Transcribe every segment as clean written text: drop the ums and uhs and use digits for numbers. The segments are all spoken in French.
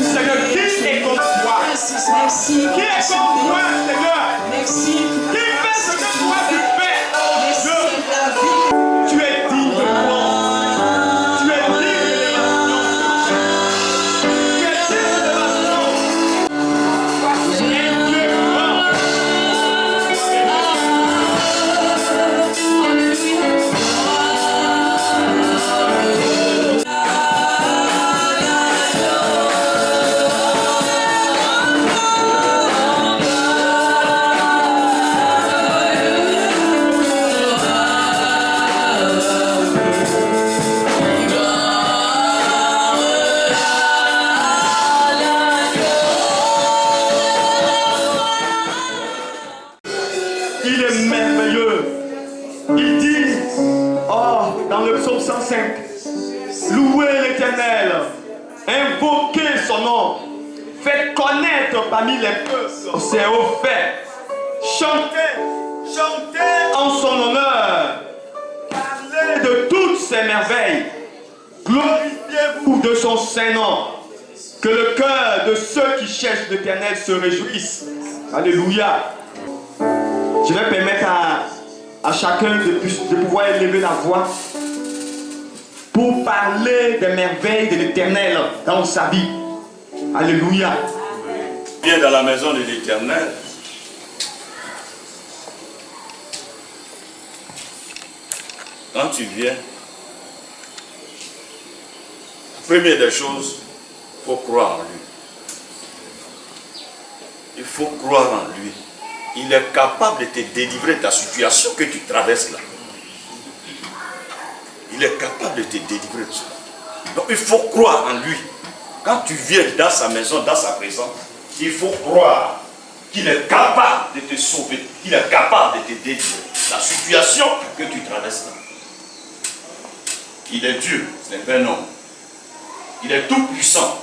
Seigneur, qui est comme toi? Merci. Qui est comme toi, Seigneur? Merci. Qui fait ce que toi tu fais? Merci la vie. Tu es digne de louange. Tu es digne d'élévation. Tu es digne d'élévation. Tu es Dieu grand. Il est merveilleux. Il dit, oh, dans le psaume 105, louez l'Éternel, invoquez son nom, faites connaître parmi les peuples ses hauts faits, chantez, chantez en son honneur, parlez de toutes ses merveilles, glorifiez-vous de son saint nom, que le cœur de ceux qui cherchent l'Éternel se réjouisse. Alléluia. Je vais permettre à chacun de pouvoir élever la voix pour parler des merveilles de l'Éternel dans sa vie. Alléluia. Viens dans la maison de l'Éternel. Quand tu viens, première des choses, il faut croire en lui. Il faut croire en lui. Il est capable de te délivrer de ta situation que tu traverses là. Il est capable de te délivrer de ça. Donc il faut croire en lui. Quand tu viens dans sa maison, dans sa présence, il faut croire qu'il est capable de te sauver, qu'il est capable de te délivrer. La situation que tu traverses là. Il est Dieu, ce n'est pas un homme. Il est tout puissant,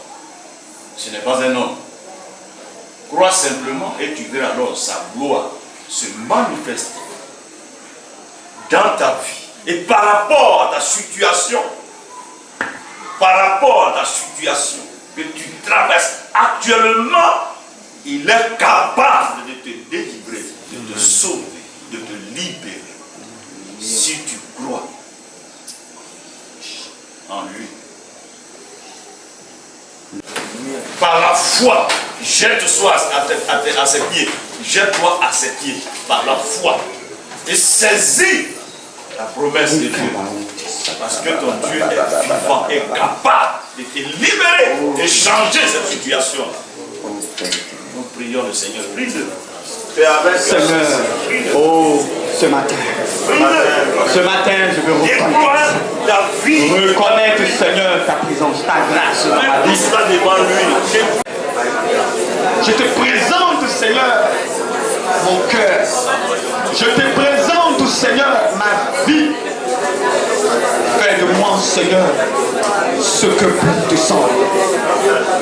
ce n'est pas un homme. Crois simplement et tu verras alors sa gloire se manifester dans ta vie. Et par rapport à ta situation, que tu traverses actuellement, il est capable de te délivrer, de te sauver, de te libérer. Si tu crois en lui. Par la foi, jette-toi à ses pieds. Jette-toi à ses pieds. Par la foi. Et saisis la promesse de Dieu. Parce que ton Dieu est vivant et capable de te libérer et changer cette situation. Nous prions le Seigneur. Prie-le. Seigneur, oh, ce matin, je veux reconnaître, Seigneur, ta présence, ta grâce dans ma vie. Je te présente, Seigneur, mon cœur. Je te présente, Seigneur, ma vie. Fais de moi, Seigneur, ce que bon te semble.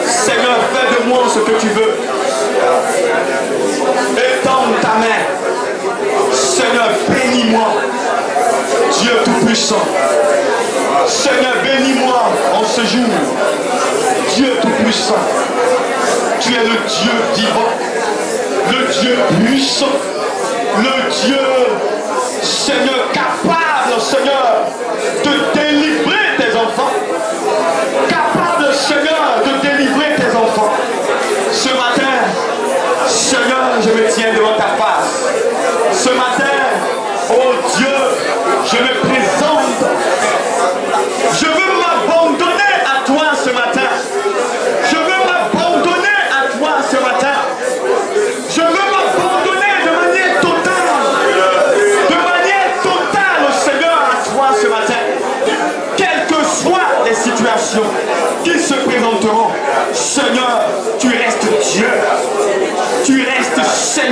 Seigneur, fais de moi ce que tu veux. Étends ta main. Seigneur, bénis-moi. Dieu Tout-Puissant. Seigneur, bénis-moi en ce jour. Dieu Tout-Puissant. Tu es le Dieu vivant. Le Dieu puissant. Le Dieu, Seigneur, capable, Seigneur, de délivrer tes enfants. Capable, Seigneur, de délivrer tes enfants. Ce matin, Seigneur, je me tiens devant ta face. Ce matin, oh Dieu, je me présente. Je veux m'abandonner à toi ce matin. Je veux m'abandonner à toi ce matin. Je veux m'abandonner de manière totale. De manière totale, Seigneur, à toi ce matin. Quelles que soient les situations qui se présenteront, Seigneur, tu restes Dieu. Tu restes Seigneur.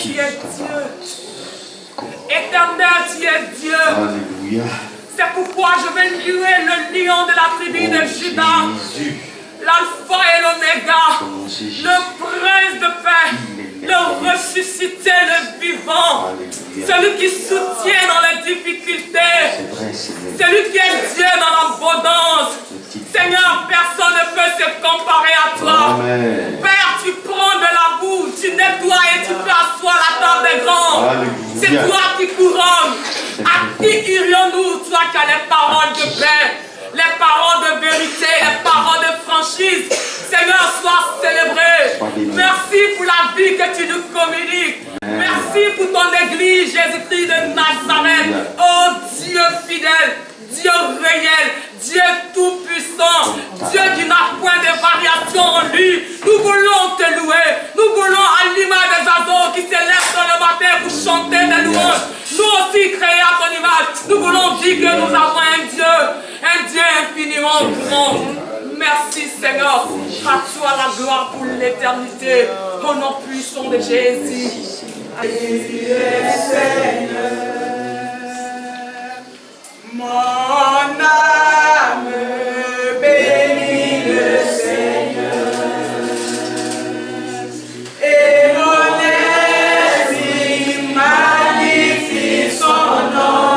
tu es Dieu. Éternel, tu es Dieu. Alléluia. C'est pourquoi je vais louer le lion de la tribu de Juda, l'alpha et l'oméga, le prince de paix, le ressuscité, le vivant, celui qui soutient dans les difficultés, celui qui est Dieu dans l'abondance. Seigneur, personne ne peut se comparer à toi. Amen. Père, tu prends de la boue, tu nettoies et tu fais asseoir la table des grands. Alléluia. C'est toi qui couronnes. À qui irions-nous, toi qui as les paroles de paix, les paroles de vérité, les paroles de franchise. Seigneur, sois célébré. Merci pour la vie que tu nous communiques. Merci pour ton église, Jésus-Christ de Nazareth. Oh Dieu fidèle, Dieu réel, Dieu tout-puissant, Dieu qui n'a point de variation en lui. Nous voulons te louer. Nous voulons, à l'image des oiseaux qui se lèvent dans le matin pour chanter des louanges, nous aussi créés à ton image, nous voulons dire que nous avons un Dieu infiniment grand. Merci Seigneur, à toi la gloire pour l'éternité, au nom puissant de Jésus. Seigneur, mon âme bénit le Seigneur, et mon esprit magnifie son nom.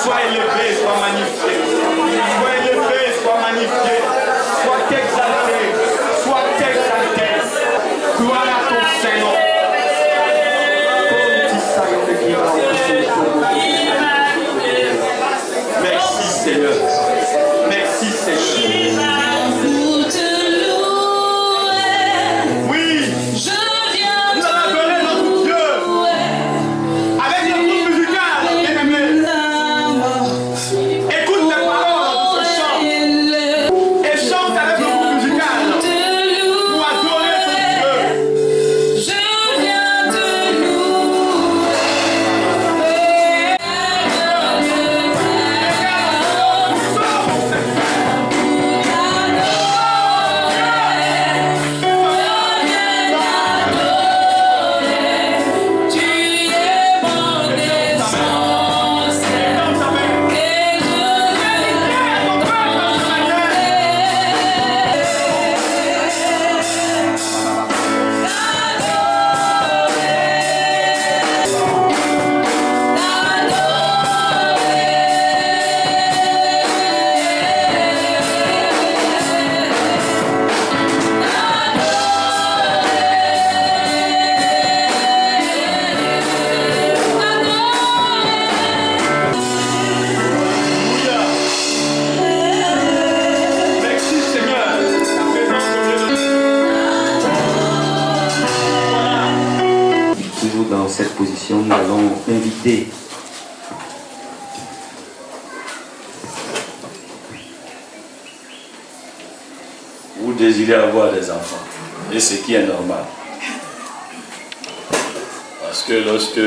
Sois élevé, sois magnifié, sois exalté. position, nous allons inviter Vous désirez avoir des enfants, et ce qui est normal. Parce que lorsque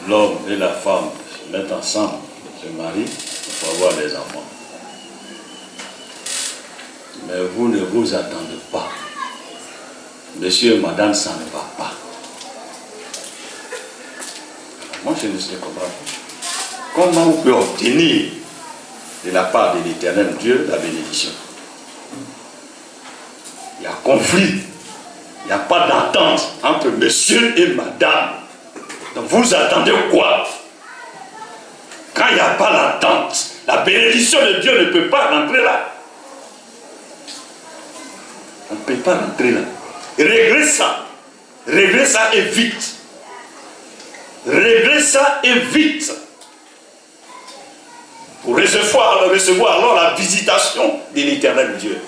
l'homme et la femme se mettent ensemble, se marient, il faut avoir des enfants. Mais vous ne vous attendez pas. Monsieur et madame, ça ne va pas. Moi, je ne sais pas. Comment vous pouvez obtenir de la part de l'Éternel Dieu la bénédiction? Il y a conflit. Il n'y a pas d'attente entre monsieur et madame. Donc vous attendez quoi? Quand il n'y a pas d'attente, la bénédiction de Dieu ne peut pas rentrer là. On ne peut pas rentrer là. Réglez ça. Réglez ça et vite. Réglez ça et vite. Pour recevoir alors la visitation de l'Éternel Dieu.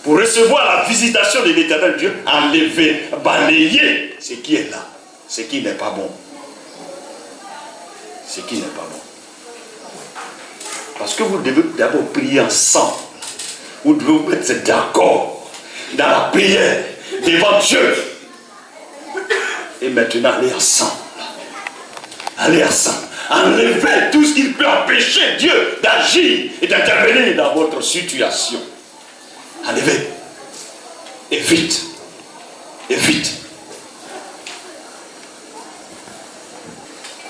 Pour recevoir la visitation de l'Éternel Dieu, enlever, balayer ce qui est là, ce qui n'est pas bon. Ce qui n'est pas bon. Parce que vous devez d'abord prier ensemble. Vous devez vous mettre d'accord dans la prière devant Dieu. Et maintenant, allez ensemble. Allez ensemble. Enlevez tout ce qui peut empêcher Dieu d'agir et d'intervenir dans votre situation. Enlevez. Et vite. Et vite.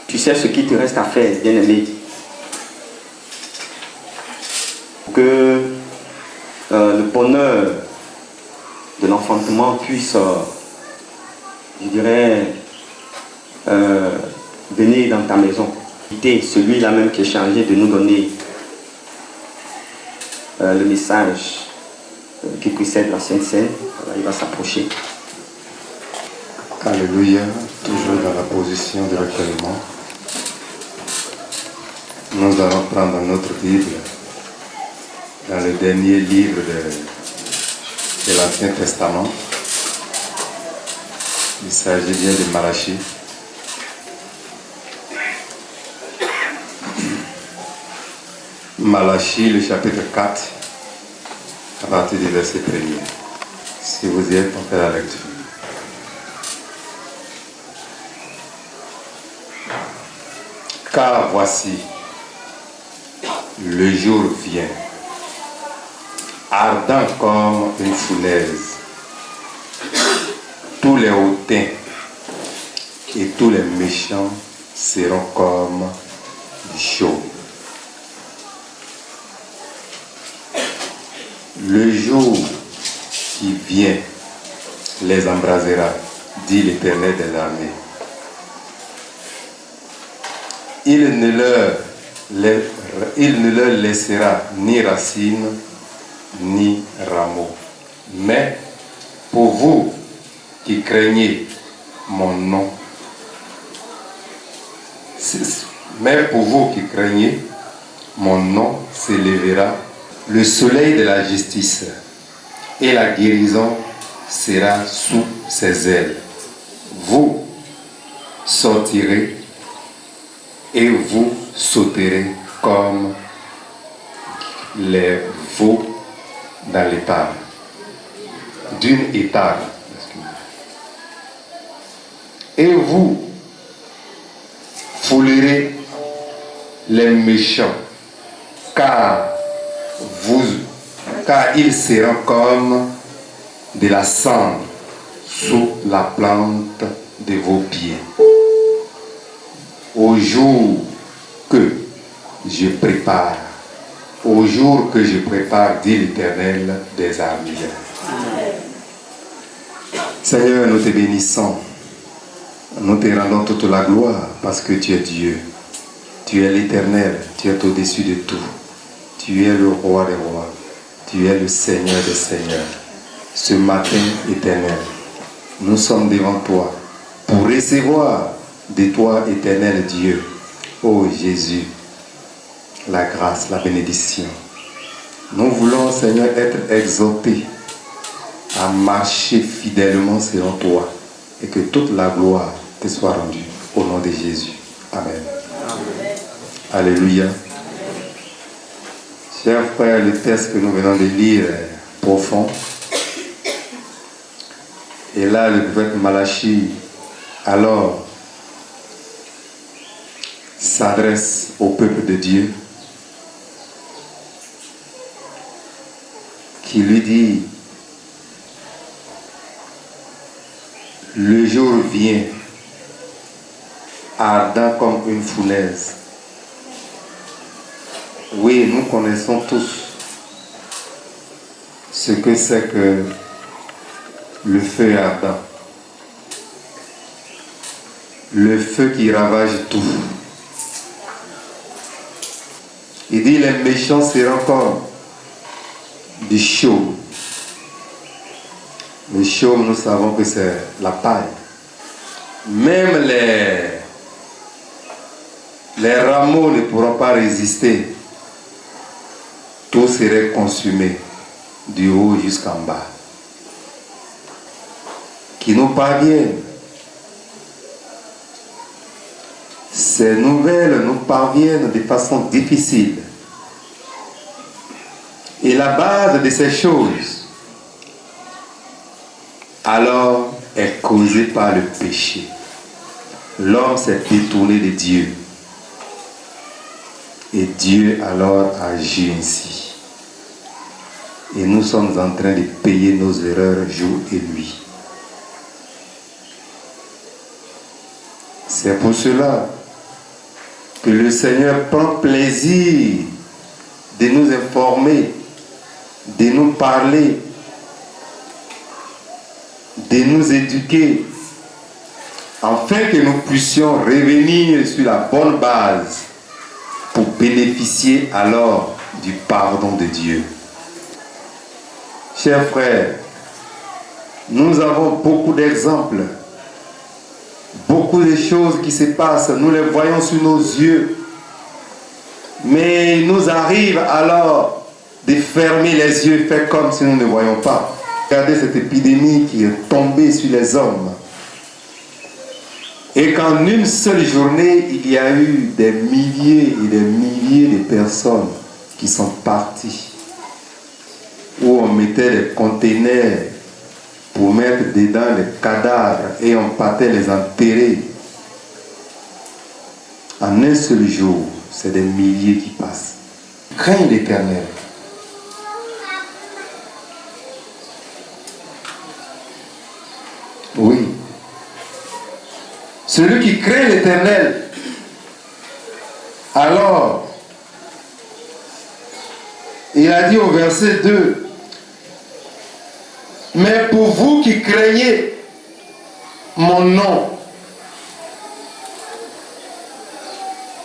Tu sais ce qu'il te reste à faire, bien-aimé. Pour que le bonheur de l'enfantement puisse, je dirais, venir dans ta maison. Celui-là même qui est chargé de nous donner le message qui précède la Sainte Seine. Voilà, il va s'approcher. Alléluia, toujours dans la position de recueillement. Nous allons prendre notre Bible dans le dernier livre de l'Ancien Testament. Il s'agit bien de Malachie. Malachie, le chapitre 4, à partir du verset 1er. Si vous y êtes, on fait la lecture. Car voici, le jour vient, ardent comme une fournaise. Tous les hautains et tous les méchants seront comme du chaume. Le jour qui vient les embrasera, dit l'Éternel des armées. Il ne leur laissera ni racine, ni rameau. Mais pour vous qui craignez mon nom, s'élèvera le soleil de la justice, et la guérison sera sous ses ailes. Vous sortirez et vous sauterez comme les veaux dans l'étable, d'une étable. Et vous foulerez les méchants, car ils seront comme de la cendre sous la plante de vos pieds. Au jour que je prépare, dit l'Éternel des armées. Seigneur, nous te bénissons. Nous te rendons toute la gloire parce que tu es Dieu. Tu es l'Éternel, tu es au-dessus de tout. Tu es le roi des rois. Tu es le Seigneur des seigneurs. Ce matin, Éternel, nous sommes devant toi pour recevoir de toi, Éternel Dieu, ô Jésus, la grâce, la bénédiction. Nous voulons, Seigneur, être exhortés à marcher fidèlement selon toi, et que toute la gloire te soit rendue au nom de Jésus. Amen. Amen. Alléluia. Chers frères, le texte que nous venons de lire est profond. Et là, le prophète Malachi, alors, s'adresse au peuple de Dieu, qui lui dit, le jour vient, ardent comme une fournaise. Oui, nous connaissons tous ce que c'est que le feu ardent. Le feu qui ravage tout. Il dit, les méchants seront comme du chaume. Le chaume, nous savons que c'est la paille. Même les rameaux ne pourront pas résister. Tout serait consumé, du haut jusqu'en bas. Qui nous parviennent. Ces nouvelles nous parviennent de façon difficile. Et la base de ces choses, alors, est causée par le péché. L'homme s'est détourné de Dieu. Et Dieu alors agit ainsi. Et nous sommes en train de payer nos erreurs jour et nuit. C'est pour cela que le Seigneur prend plaisir de nous informer, de nous parler, de nous éduquer, afin que nous puissions revenir sur la bonne base pour bénéficier alors du pardon de Dieu. Chers frères, nous avons beaucoup d'exemples, beaucoup de choses qui se passent, nous les voyons sur nos yeux, mais il nous arrive alors de fermer les yeux et faire comme si nous ne voyons pas. Regardez cette épidémie qui est tombée sur les hommes. Et qu'en une seule journée, il y a eu des milliers et des milliers de personnes qui sont parties. Où on mettait des containers pour mettre dedans les cadavres et on partait les enterrer. En un seul jour, c'est des milliers qui passent. Craigne l'Éternel. Oui. Celui qui craint l'Éternel, alors, il a dit au verset 2, mais pour vous qui craignez mon nom,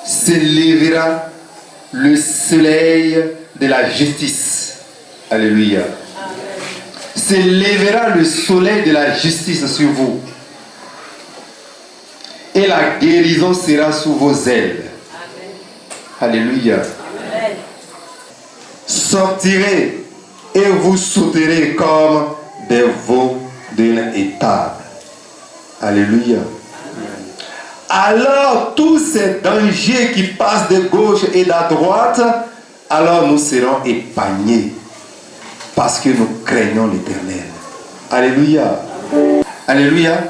s'élèvera le soleil de la justice. Alléluia. S'élèvera le soleil de la justice sur vous. Et la guérison sera sous vos ailes. Amen. Alléluia. Amen. Sortirez et vous sauterez comme des veaux d'une étable. Alléluia. Amen. Alors tous ces dangers qui passent de gauche et de droite, alors nous serons épargnés parce que nous craignons l'Éternel. Alléluia. Amen. Alléluia. Amen.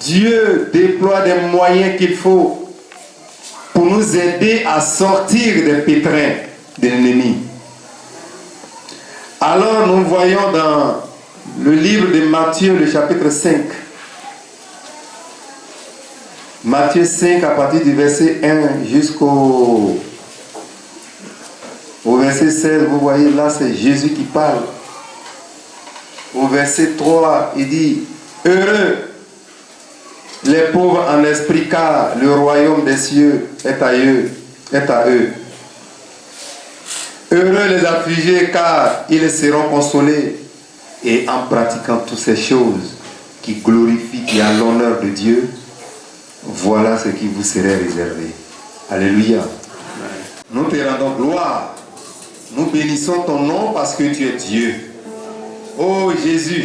Dieu déploie des moyens qu'il faut pour nous aider à sortir des pétrins de l'ennemi. Alors nous voyons dans le livre de Matthieu, le chapitre 5. Matthieu 5, à partir du verset 1 jusqu'au verset 16, vous voyez là, c'est Jésus qui parle. Au verset 3, il dit, heureux les pauvres en esprit, car le royaume des cieux est à eux. Heureux les affligés, car ils seront consolés. Et en pratiquant toutes ces choses qui glorifient, qui ont l'honneur de Dieu, voilà ce qui vous serait réservé. Alléluia. Nous te rendons gloire. Nous bénissons ton nom parce que tu es Dieu. Oh Jésus,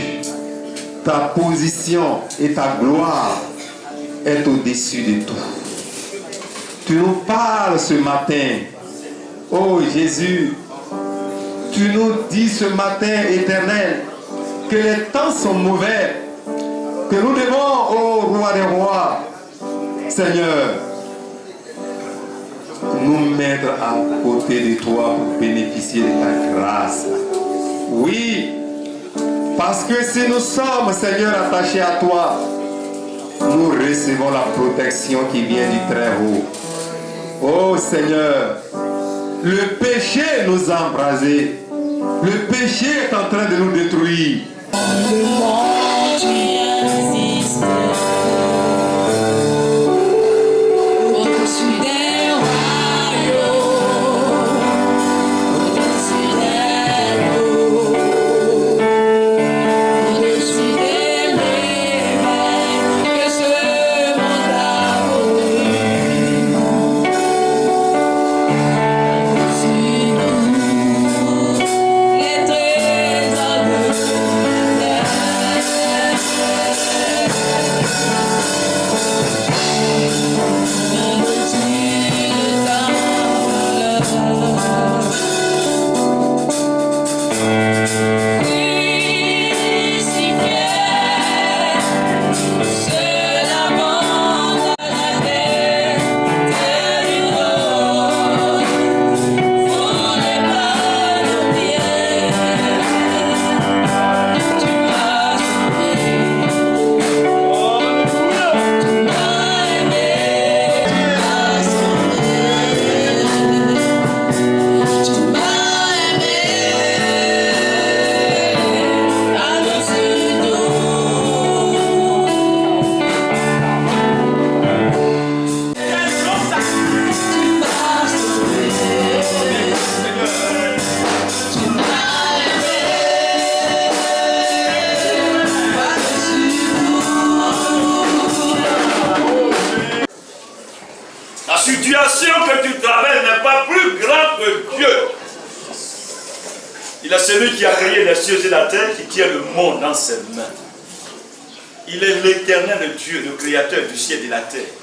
ta position et ta gloire est au-dessus de tout. Tu nous parles ce matin, oh Jésus, tu nous dis ce matin, Éternel, que les temps sont mauvais, que nous devons, ô Roi des rois, Seigneur, nous mettre à côté de toi pour bénéficier de ta grâce. Oui, parce que si nous sommes, Seigneur, attachés à toi, nous recevons la protection qui vient du Très-Haut. Oh Seigneur, le péché nous a embrasés. Le péché est en train de nous détruire. Le monde existe au-dessus des royaumes, au-dessus des eaux, au-dessus des merveilles que ce monde a produit. Au-dessus de nous, les trésors de la terre. La situation que tu traverses n'est pas plus grande que Dieu. Il est celui qui a créé les cieux et la terre, qui tient le monde dans ses mains. Il est l'éternel Dieu, le créateur du ciel et de la terre.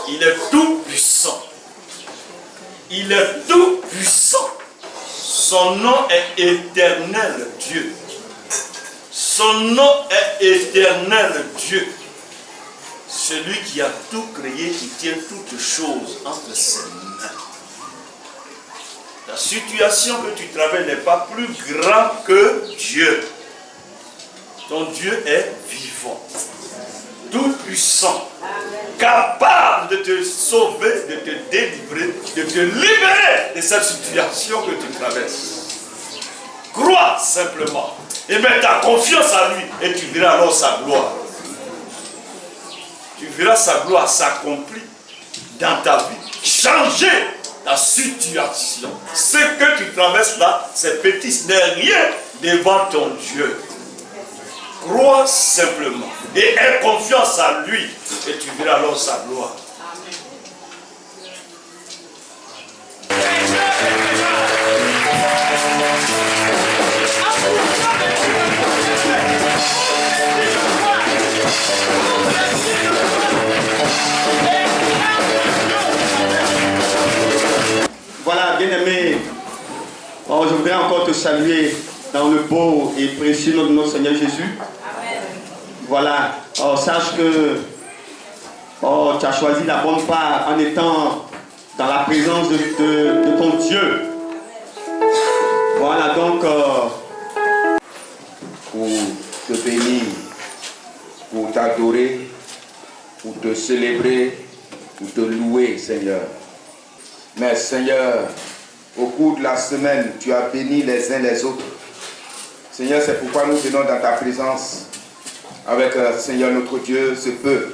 Il est tout puissant. Il est tout puissant. Son nom est éternel Dieu. Son nom est éternel Dieu. Celui qui a tout créé, qui tient toutes choses entre ses mains. La situation que tu traverses n'est pas plus grande que Dieu. Ton Dieu est vivant, tout puissant, capable de te sauver, de te délivrer, de te libérer de cette situation que tu traverses. Crois simplement et mets ta confiance à lui et tu verras alors sa gloire. Tu verras sa gloire s'accomplir dans ta vie. Changer ta situation. Ce que tu traverses là, c'est petit, ce n'est rien devant ton Dieu. Crois simplement et aie confiance à lui et tu verras alors sa gloire. Voilà, bien-aimé, je voudrais encore te saluer dans le beau et précieux nom de notre Seigneur Jésus. Voilà, sache que tu as choisi la bonne part en étant dans la présence de ton Dieu. Voilà, donc, pour te bénir, pour t'adorer, pour te célébrer, pour te louer, Seigneur. Mais Seigneur, au cours de la semaine, tu as béni les uns les autres. Seigneur, c'est pourquoi nous venons dans ta présence avec, Seigneur notre Dieu, ce peuple.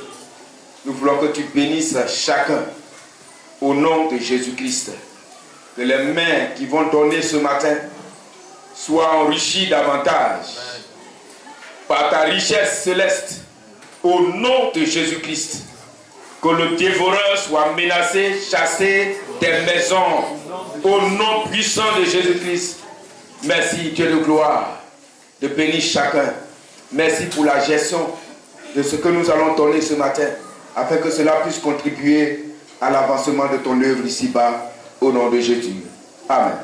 Nous voulons que tu bénisses chacun au nom de Jésus-Christ. Que les mains qui vont donner ce matin soient enrichies davantage par ta richesse céleste au nom de Jésus-Christ. Que le dévoreur soit menacé, chassé des maisons au nom puissant de Jésus-Christ. Merci Dieu de gloire. de bénir chacun. Merci pour la gestion de ce que nous allons donner ce matin, afin que cela puisse contribuer à l'avancement de ton œuvre ici-bas, au nom de Jésus. Amen.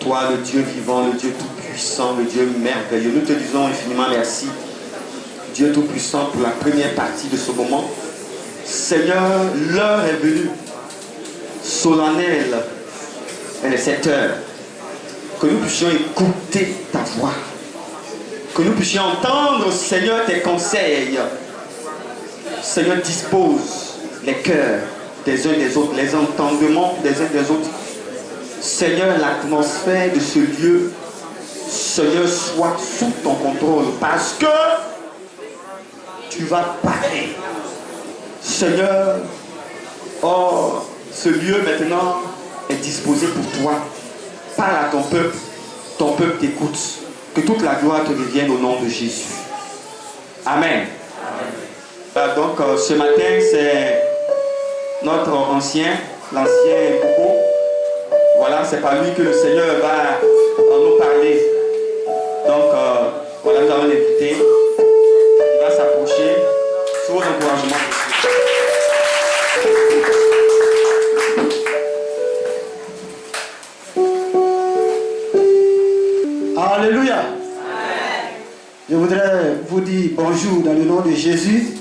toi, le Dieu vivant, le Dieu tout-puissant, le Dieu merveilleux. Nous te disons infiniment merci, Dieu tout-puissant, pour la première partie de ce moment. Seigneur, l'heure est venue, solennelle, elle est cette heure, que nous puissions écouter ta voix, que nous puissions entendre, Seigneur, tes conseils. Seigneur, dispose les cœurs des uns des autres, les entendements des uns des autres. Seigneur, l'atmosphère de ce lieu, Seigneur, soit sous ton contrôle, parce que tu vas parler. Seigneur, oh, ce lieu maintenant est disposé pour toi. Parle à ton peuple t'écoute. Que toute la gloire te revienne au nom de Jésus. Amen. Donc ce matin, c'est notre ancien, l'ancien Coco. Voilà, c'est par lui que le Seigneur va nous parler. Donc voilà, nous allons l'inviter. Il va s'approcher sous vos encouragements. Alléluia. Je voudrais vous dire bonjour dans le nom de Jésus,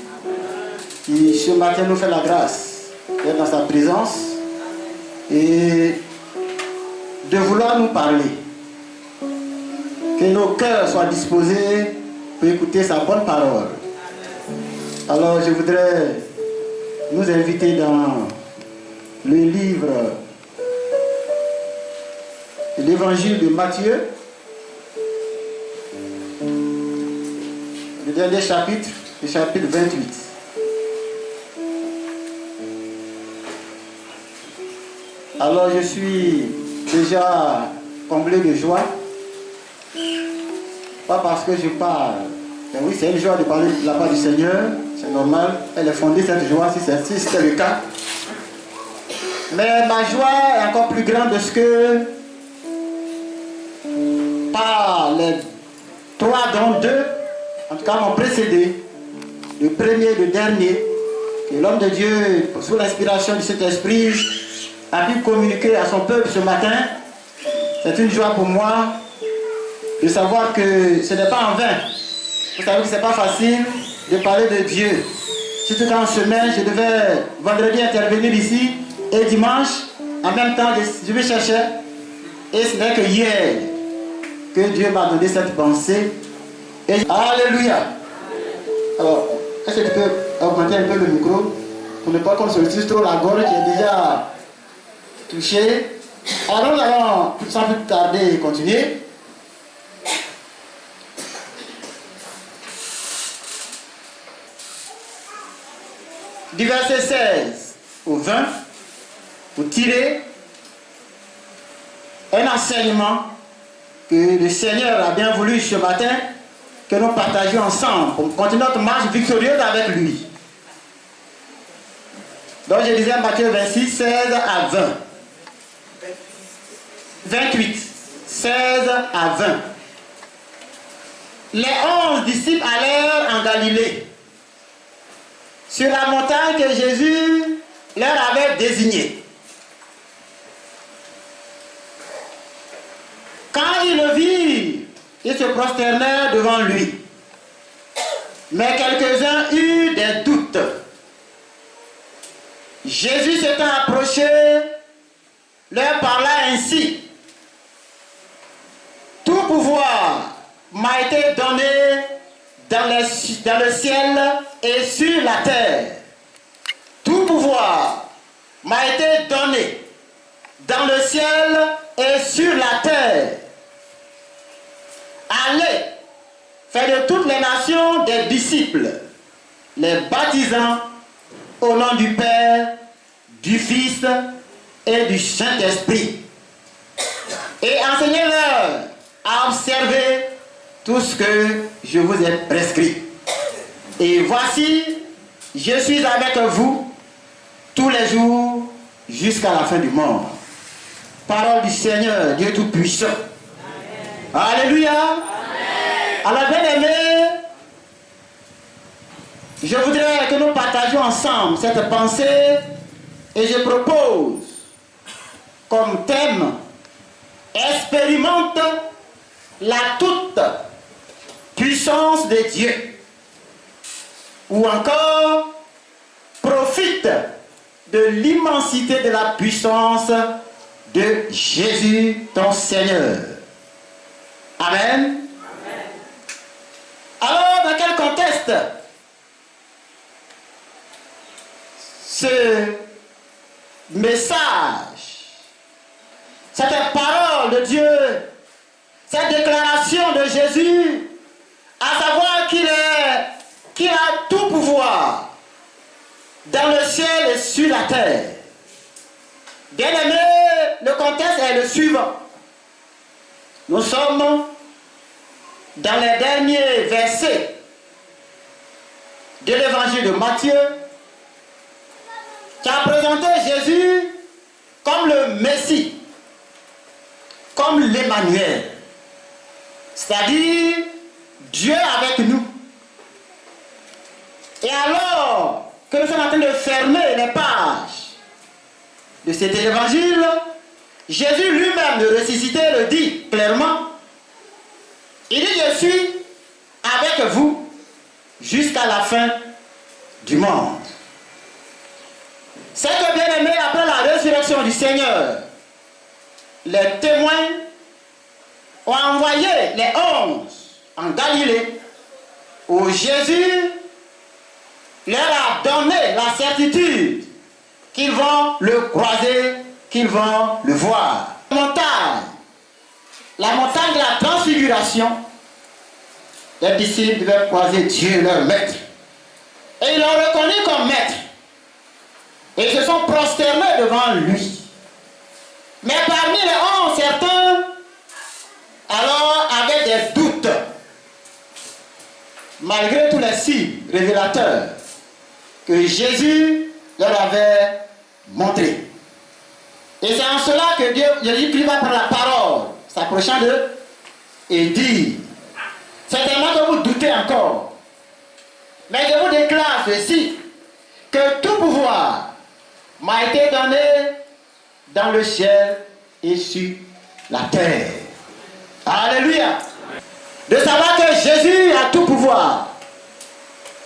qui ce matin nous fait la grâce d'être dans sa présence et de vouloir nous parler. Que nos cœurs soient disposés pour écouter sa bonne parole. Alors je voudrais nous inviter dans le livre, l'évangile de Matthieu, le dernier chapitre, le chapitre 28. Alors je suis déjà comblé de joie, pas parce que je parle, mais oui, c'est une joie de parler de la part du Seigneur, c'est normal, elle est fondée cette joie si c'était le cas. Mais ma joie est encore plus grande de ce que par les 3 dont 2 en tout cas m'ont précédé, le premier et le dernier, que l'homme de Dieu, sous l'inspiration du Saint-Esprit, a pu communiquer à son peuple ce matin. C'est une joie pour moi de savoir que ce n'est pas en vain. Vous savez que ce n'est pas facile de parler de Dieu. Surtout qu'en semaine, je devais vendredi intervenir ici et dimanche, en même temps, je me cherchais. Et ce n'est que hier que Dieu m'a donné cette pensée. Et alléluia. Alors, est-ce que tu peux augmenter un peu le micro pour ne pas qu'on sollicite trop la gorge qui est déjà touchée. Alors nous allons sans plus tarder continuer. Du verset 16 au 20, pour tirer un enseignement que le Seigneur a bien voulu ce matin que nous partagions ensemble pour continuer notre marche victorieuse avec lui. Donc je disais Matthieu 26, 16 à 20. 28, 16 à 20. Les 11 disciples allèrent en Galilée, sur la montagne que Jésus leur avait désignée. Quand ils le virent, ils se prosternèrent devant lui. Mais quelques-uns eurent des doutes. Jésus s'étant approché, leur parla ainsi. Tout pouvoir m'a été donné dans le ciel et sur la terre. Tout pouvoir m'a été donné dans le ciel et sur la terre. Allez, faites de toutes les nations des disciples, les baptisant au nom du Père, du Fils et du Saint-Esprit. Et enseignez-leur à observer tout ce que je vous ai prescrit. Et voici, je suis avec vous tous les jours jusqu'à la fin du monde. Parole du Seigneur, Dieu Tout-Puissant. Alléluia. Alors bien aimé, je voudrais que nous partagions ensemble cette pensée et je propose comme thème expérimente la toute puissance de Dieu, ou encore profite de l'immensité de la puissance de Jésus, ton Seigneur. Amen. Alors, dans quel contexte ce message, cette parole de Dieu, cette déclaration de Jésus, à savoir qu'il a tout pouvoir dans le ciel et sur la terre. Bien aimé, le contexte est le suivant. Nous sommes dans les derniers versets de l'évangile de Matthieu, qui a présenté Jésus comme le Messie, comme l'Emmanuel, c'est-à-dire Dieu avec nous. Et alors que nous sommes en train de fermer les pages de cet évangile, Jésus lui-même, le ressuscité, le dit clairement. Il dit: je suis avec vous jusqu'à la fin du monde. C'est que, bien aimé, après la résurrection du Seigneur, les témoins ont envoyé les 11 en Galilée, où Jésus leur a donné la certitude qu'ils vont le croiser, qu'ils vont le voir. La montagne de la transfiguration, les disciples devaient croiser Dieu, leur maître. Et ils l'ont reconnu comme maître. Et ils se sont prosternés devant lui. Mais parmi les 11, certains alors avaient des doutes, malgré tous les signes révélateurs que Jésus leur avait montrés. Et c'est en cela que Jésus prit par la parole, s'approchant d'eux, et dit: certainement que vous doutez encore, mais je vous déclare ceci, que tout pouvoir m'a été donné dans le ciel et sur la terre. Alléluia. De savoir que Jésus a tout pouvoir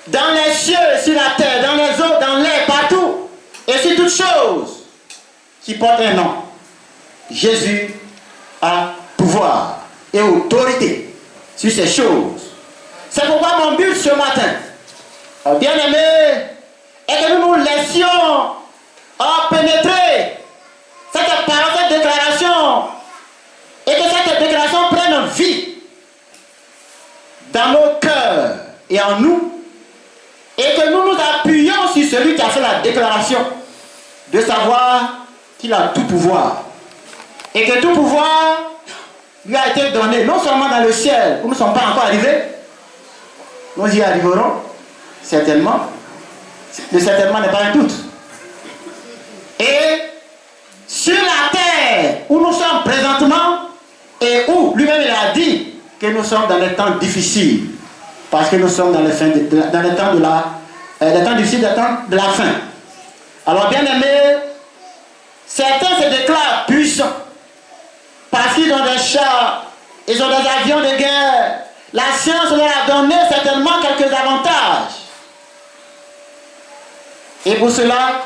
dans les cieux et sur la terre, dans les eaux, dans l'air, partout, et sur toutes choses qui portent un nom. Jésus a pouvoir et autorité sur ces choses. C'est pourquoi mon but ce matin, bien aimé, est que nous nous laissions pénétrer cette parole, cette déclaration, et que cette déclaration prenne vie dans nos cœurs et en nous, et que nous nous appuyions sur celui qui a fait la déclaration, de savoir qu'il a tout pouvoir, et que tout pouvoir lui a été donné, non seulement dans le ciel, où nous ne sommes pas encore arrivés, nous y arriverons, certainement. Le certainement n'est pas un doute. Et sur la terre, où nous sommes présentement, et où lui-même il a dit que nous sommes dans les temps difficiles, parce que nous sommes dans les temps difficiles, des temps de la fin. Alors bien aimé, certains se déclarent puissants, parce qu'ils ont des chars, ils ont des avions de guerre. La science leur a donné certainement quelques avantages. Et pour cela,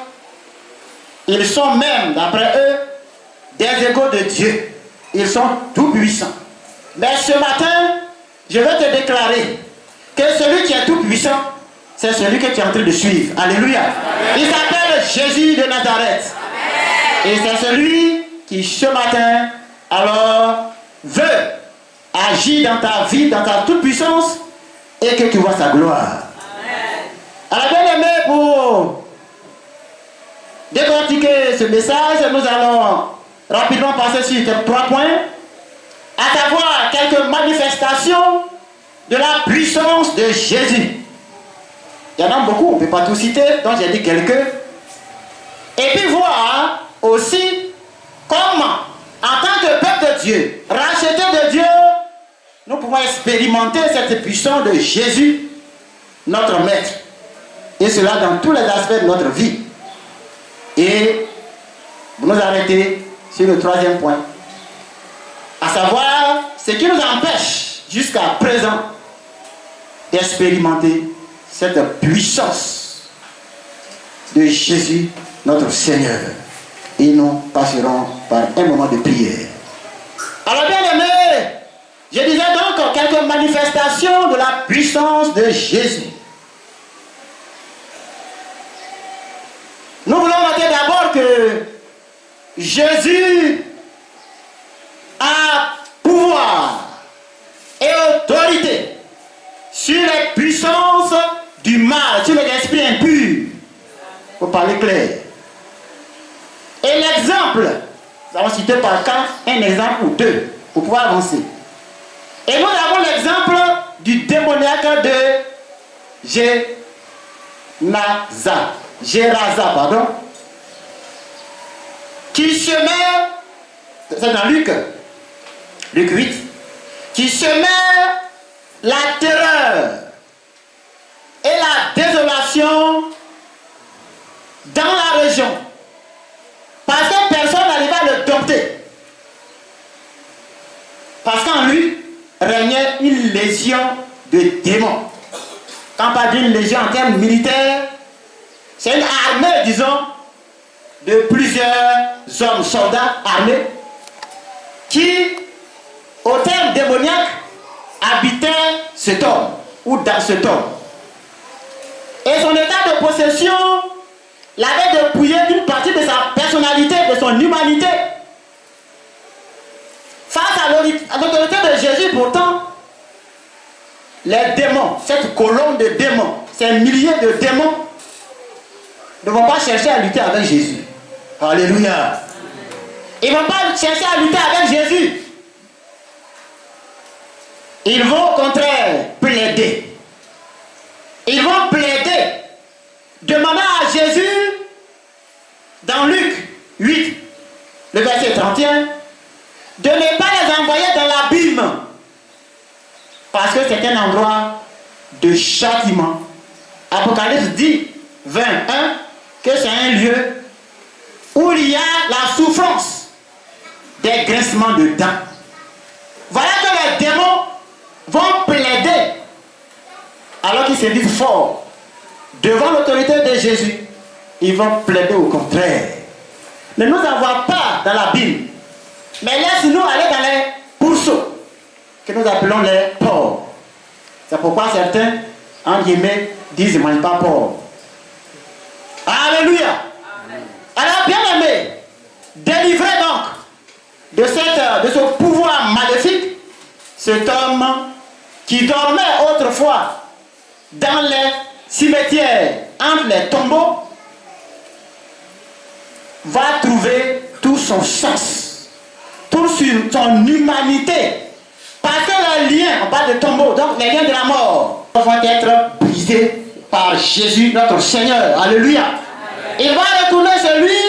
ils sont même, d'après eux, des égaux de Dieu. Ils sont tout puissants. Mais ce matin, je vais te déclarer que celui qui est tout puissant, c'est celui que tu es en train de suivre. Alléluia. Il s'appelle Jésus de Nazareth. Et c'est celui qui, ce matin, alors, veut agir dans ta vie, dans ta toute puissance, et que tu vois sa gloire. Alors, bien aimé, pour décortiquer ce message, nous allons rapidement passer sur 3 points, à savoir quelques manifestations de la puissance de Jésus. Il y en a beaucoup, on ne peut pas tout citer, donc j'ai dit quelques. Et puis voir aussi comment, en tant que peuple de Dieu, racheté de Dieu, nous pouvons expérimenter cette puissance de Jésus, notre Maître. Et cela dans tous les aspects de notre vie. Et vous nous arrêtez sur le 3e point. savoir ce qui nous empêche jusqu'à présent d'expérimenter cette puissance de Jésus, notre Seigneur. Et nous passerons par un moment de prière. Alors bien aimé, je disais donc quelques manifestations de la puissance de Jésus. Nous voulons noter d'abord que Jésus a pouvoir et autorité sur les puissances du mal, sur les esprits impurs. Pour parler clair. Et l'exemple, nous allons citer par cas un exemple ou deux pour pouvoir avancer. Et nous avons l'exemple du démoniaque de Gérasa, pardon, qui semait, c'est dans Luc 8, qui semait la terreur et la désolation dans la région. Parce que personne n'arrivait à le dompter. Parce qu'en lui régnait une légion de démons. Quand on parle d'une légion en termes militaires, c'est une armée, disons, de plusieurs hommes, soldats armés, qui, au terme démoniaque, habitaient cet homme, ou dans cet homme. Et son état de possession l'avait dépouillé d'une partie de sa personnalité, de son humanité. Face à l'autorité de Jésus, pourtant, les démons, cette colonne de démons, ces milliers de démons, ne vont pas chercher à lutter avec Jésus. Alléluia. Ils ne vont pas chercher à lutter avec Jésus. Ils vont au contraire plaider. Ils vont plaider, demandant à Jésus, dans Luc 8, le verset 31, de ne pas les envoyer dans l'abîme, parce que c'est un endroit de châtiment. Apocalypse dit, 21, que c'est un lieu où il y a la souffrance, des grincements de dents. Voilà que les démons vont plaider, alors qu'ils se disent forts, devant l'autorité de Jésus. Ils vont plaider au contraire. Ne nous envoie pas dans l'abîme, mais laisse-nous aller dans les pourceaux, que nous appelons les porcs. C'est pourquoi certains, en guillemets, disent « ne mange pas porc ». Alléluia. Alors, bien aimé, délivré donc de ce pouvoir maléfique, cet homme qui dormait autrefois dans les cimetières, entre les tombeaux, va trouver tout son sens, toute son humanité. Parce que les liens, on parle de tombeau, donc les liens de la mort, vont être brisés par Jésus, notre Seigneur. Alléluia. Il va retourner chez lui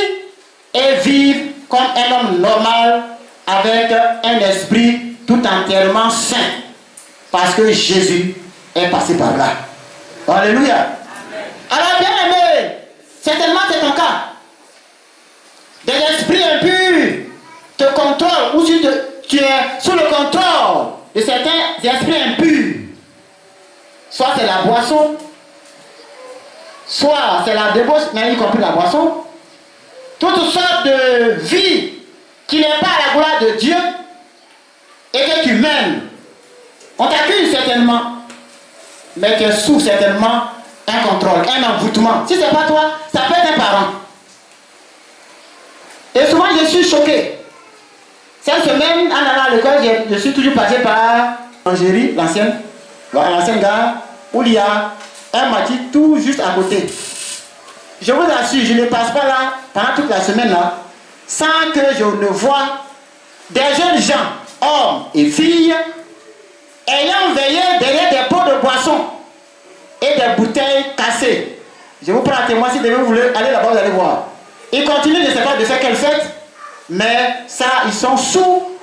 et vivre comme un homme normal, avec un esprit tout entièrement saint. Parce que Jésus est passé par là. Alléluia. Amen. Alors bien aimé, certainement c'est ton cas. Des esprits impurs te contrôlent, ou tu es sous le contrôle de certains esprits impurs. Soit c'est la boisson, soit c'est la débauche, mais y compris la boisson. Toutes sortes de vie qui n'est pas à la gloire de Dieu et que tu mènes. On t'accuse certainement, mais tu souffres certainement un contrôle, un envoûtement. Si ce n'est pas toi, ça peut être un parent. Et souvent je suis choqué. Cette semaine, en allant à l'école, je suis toujours passé par Angérie, l'ancienne gare, où il y a un maquis tout juste à côté. Je vous assure, je ne passe pas là pendant toute la semaine là, sans que je ne voie des jeunes gens, hommes et filles, ayant veillé derrière des pots de boisson et des bouteilles cassées. Je vous prends à témoin, si vous voulez aller là-bas, vous allez voir. Ils continuent, je ne sais pas de faire quelle fête, mais ça, ils sont sous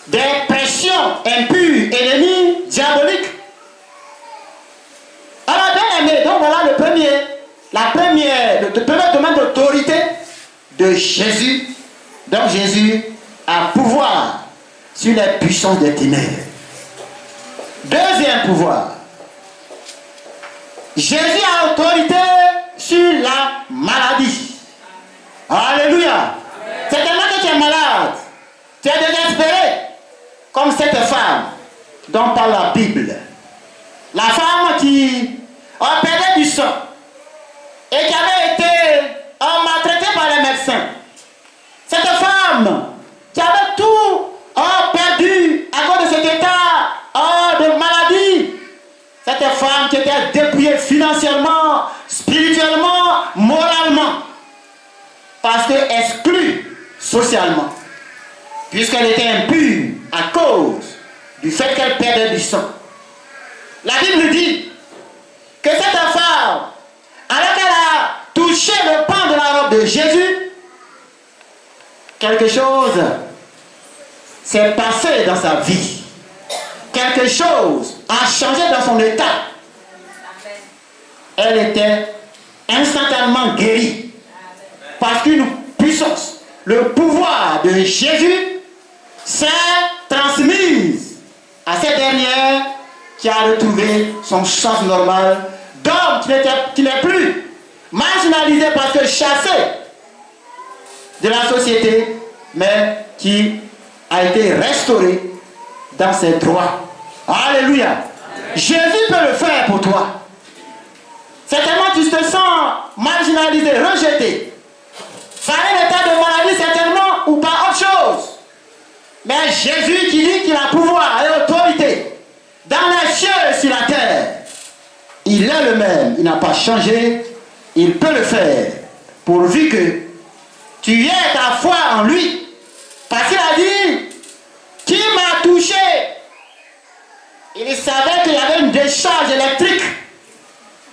des pressions impures, ennemies, diaboliques. Alors, bien aimé, donc voilà le premier domaine d'autorité de Jésus. Donc Jésus a pouvoir sur les puissances des ténèbres. Deuxième pouvoir. Jésus a autorité sur la maladie. Alléluia. C'est tellement que tu es malade, tu es désespéré, comme cette femme dont parle la Bible. La femme qui a perdu du sang et qui avait été maltraitée par les médecins. Cette femme qui avait tout perdu à cause de cet état de maladie. Cette femme qui était dépouillée financièrement, spirituellement, moralement. Parce que exclue socialement. Puisqu'elle était impure à cause du fait qu'elle perdait du sang. La Bible dit que cette femme, alors qu'elle a touché le pan de la robe de Jésus, quelque chose s'est passé dans sa vie. Quelque chose a changé dans son état. Elle était instantanément guérie. Parce qu'une puissance, le pouvoir de Jésus s'est transmise à cette dernière qui a retrouvé son sens normal, d'homme qui n'est plus marginalisé parce que chassé de la société, mais qui a été restauré dans ses droits. Alléluia. Amen. Jésus peut le faire pour toi. Certainement tu te sens marginalisé, rejeté. Par un état de maladie certainement ou par autre chose. Mais Jésus qui dit qu'il a pouvoir et autorité dans les cieux et sur la terre. Il est le même, il n'a pas changé. Il peut le faire pourvu que tu aies ta foi en lui. Parce qu'il a dit, qui m'a touché? Il savait qu'il y avait une décharge électrique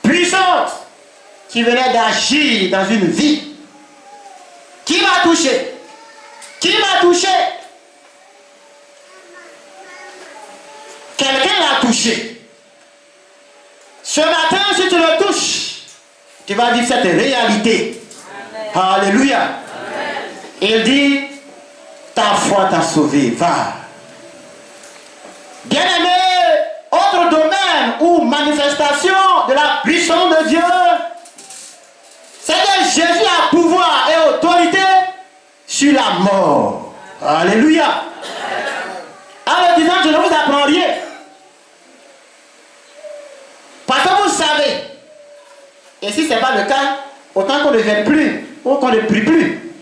puissante qui venait d'agir dans une vie. Qui m'a touché? Qui m'a touché? Quelqu'un l'a touché. Ce matin, si tu le touches, tu vas dire cette réalité. Amen. Alléluia. Amen. Il dit, ta foi t'a sauvé, va. Bien-aimé, autre domaine ou manifestation de la puissance de Dieu, c'est que Jésus a pouvoir et autorité sur la mort. Alléluia. En le disant, je ne vous apprends rien. Parce que vous savez, et si ce n'est pas le cas, autant qu'on ne vienne plus, ou qu'on ne prie plus,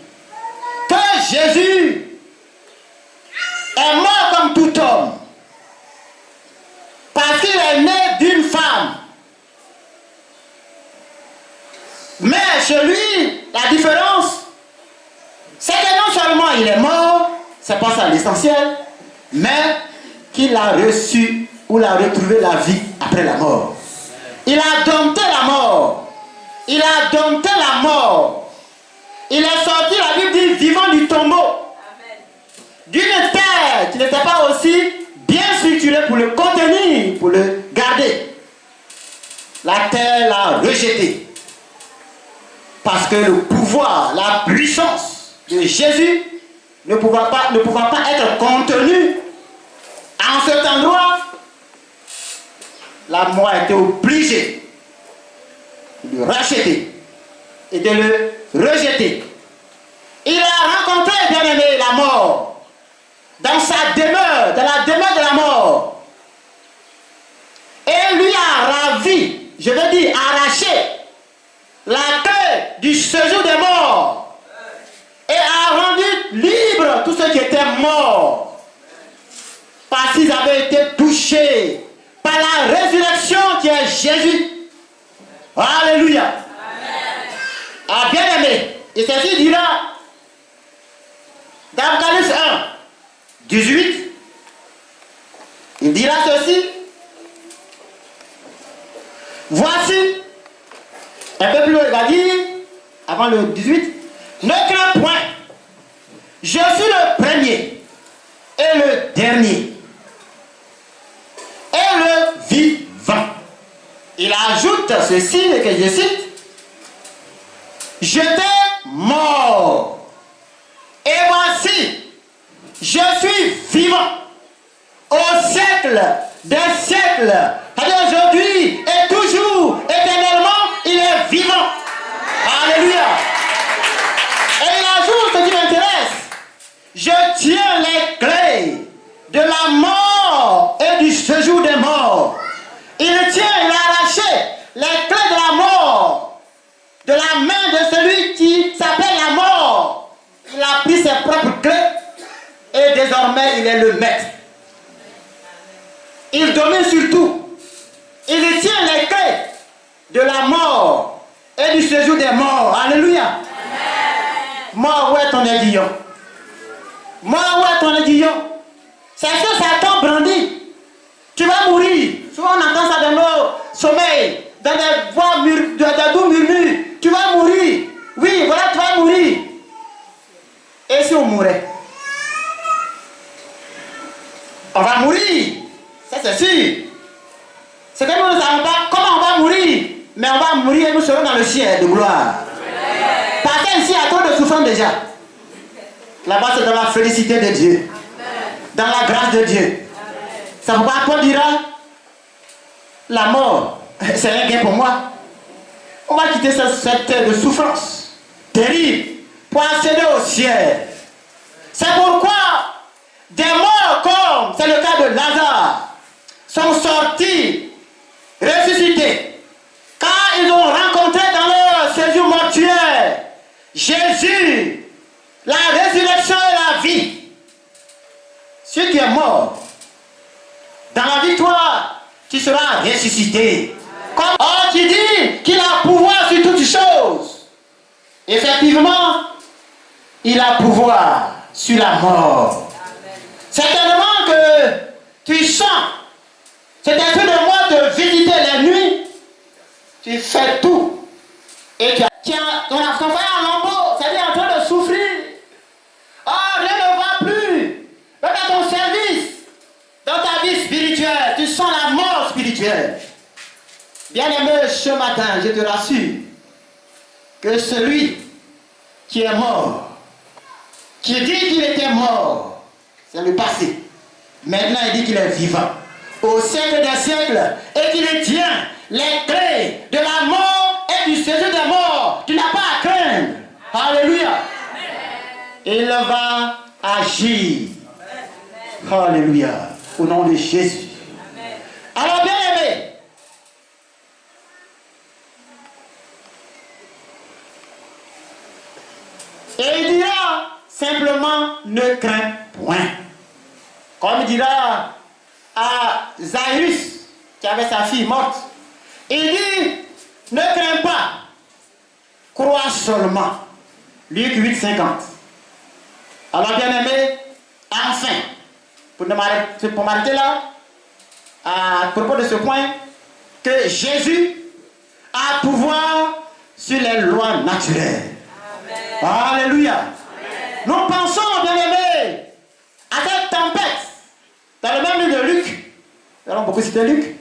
que Jésus est mort comme tout homme. Parce qu'il est né d'une femme. Mais chez lui, la différence, c'est que non seulement il est mort, c'est pas ça l'essentiel, mais qu'il a reçu ou il a retrouvé la vie après la mort. Il a dompté la mort. Il a dompté la mort. Il est sorti, la Bible dit, vivant du tombeau. D'une terre qui n'était pas aussi bien structurée pour le contenir, pour le garder. La terre l'a rejeté. Parce que le pouvoir, la puissance de Jésus ne pouvant pas être contenu en cet endroit, la mort a été obligée de le racheter et de le rejeter. Il a rencontré, bien aimé, la mort dans sa demeure, dans la demeure de la mort. Et lui a ravi, je veux dire arraché, la queue du séjour des morts et a rendu libre tous ceux qui étaient morts parce qu'ils avaient été touchés par la résurrection qui est Jésus. Alléluia. Amen. Ah, bien aimé, et ceci dira dans Apocalypse 1, 18, il dira ceci. Voici, un peu plus haut, il va dire, avant le 18, ne crains point, je suis le premier et le dernier et le vivant. Il ajoute ceci, que je cite, j'étais mort et voici, je suis vivant siècles des siècles. C'est-à-dire aujourd'hui et toujours, éternellement, il est vivant. Alléluia. Et il ajoute ce qui m'intéresse. Je tiens les clés de la mort et du séjour des morts. Il a arraché les clés de la mort de la main de celui qui s'appelle la mort. Il a pris ses propres clés et désormais il est le maître. Il domine sur tout. Il tient les clés de la mort et du séjour des morts. Alléluia. Mort, où est ton aiguillon? Mort, où est ton aiguillon? C'est ce que Satan brandit. Tu vas mourir. Souvent on entend ça dans nos sommeils, dans des voix de doux murmures. Tu vas mourir. Oui, voilà, tu vas mourir. Et si on mourait? On va mourir. Ça c'est sûr. C'est que nous ne savons pas comment on va mourir. Mais on va mourir et nous serons dans le ciel de gloire. Parce qu'ici, il y a trop de souffrance déjà. Là-bas, c'est dans la félicité de Dieu. Dans la grâce de Dieu. Ça vous parle, Paul dira, la mort, c'est un gain pour moi. On va quitter cette terre de souffrance terrible pour accéder au ciel. C'est pourquoi des morts comme, c'est le cas de Lazare, sont sortis, ressuscités, car ils ont rencontré dans leur séjour mortuaire Jésus, la résurrection et la vie. Celui qui est mort, dans la victoire, tu seras ressuscité. Comme qui dit qu'il a pouvoir sur toutes choses. Effectivement, il a pouvoir sur la mort. Certainement que tu sens cet esprit de mort te visiter la nuit. Tu fais tout. Et tu as ton frère en lambeau, c'est-à-dire en train de souffrir. Oh, rien ne va plus. Même à ton service, dans ta vie spirituelle, tu sens la mort spirituelle. Bien-aimé, ce matin, je te rassure que celui qui est mort, qui dit qu'il était mort, c'est le passé. Maintenant, il dit qu'il est vivant au siècle des siècles et qu'il tient les clés de la mort et du séjour des morts. Tu n'as pas à craindre. Alléluia. Il va agir. Alléluia. Au nom de Jésus. Alors, bien aimé, et il dira simplement, ne crains point. Comme il dira à Zaïrus, qui avait sa fille morte, il dit, ne crains pas, crois seulement. Luc 8, 50. Alors bien aimé, enfin, pour m'arrêter là, à propos de ce point, que Jésus a pouvoir sur les lois naturelles. Amen. Alléluia. Amen. Nous pensons, bien aimé, à cette tempête, dans le même livre de Luc, nous allons beaucoup citer Luc,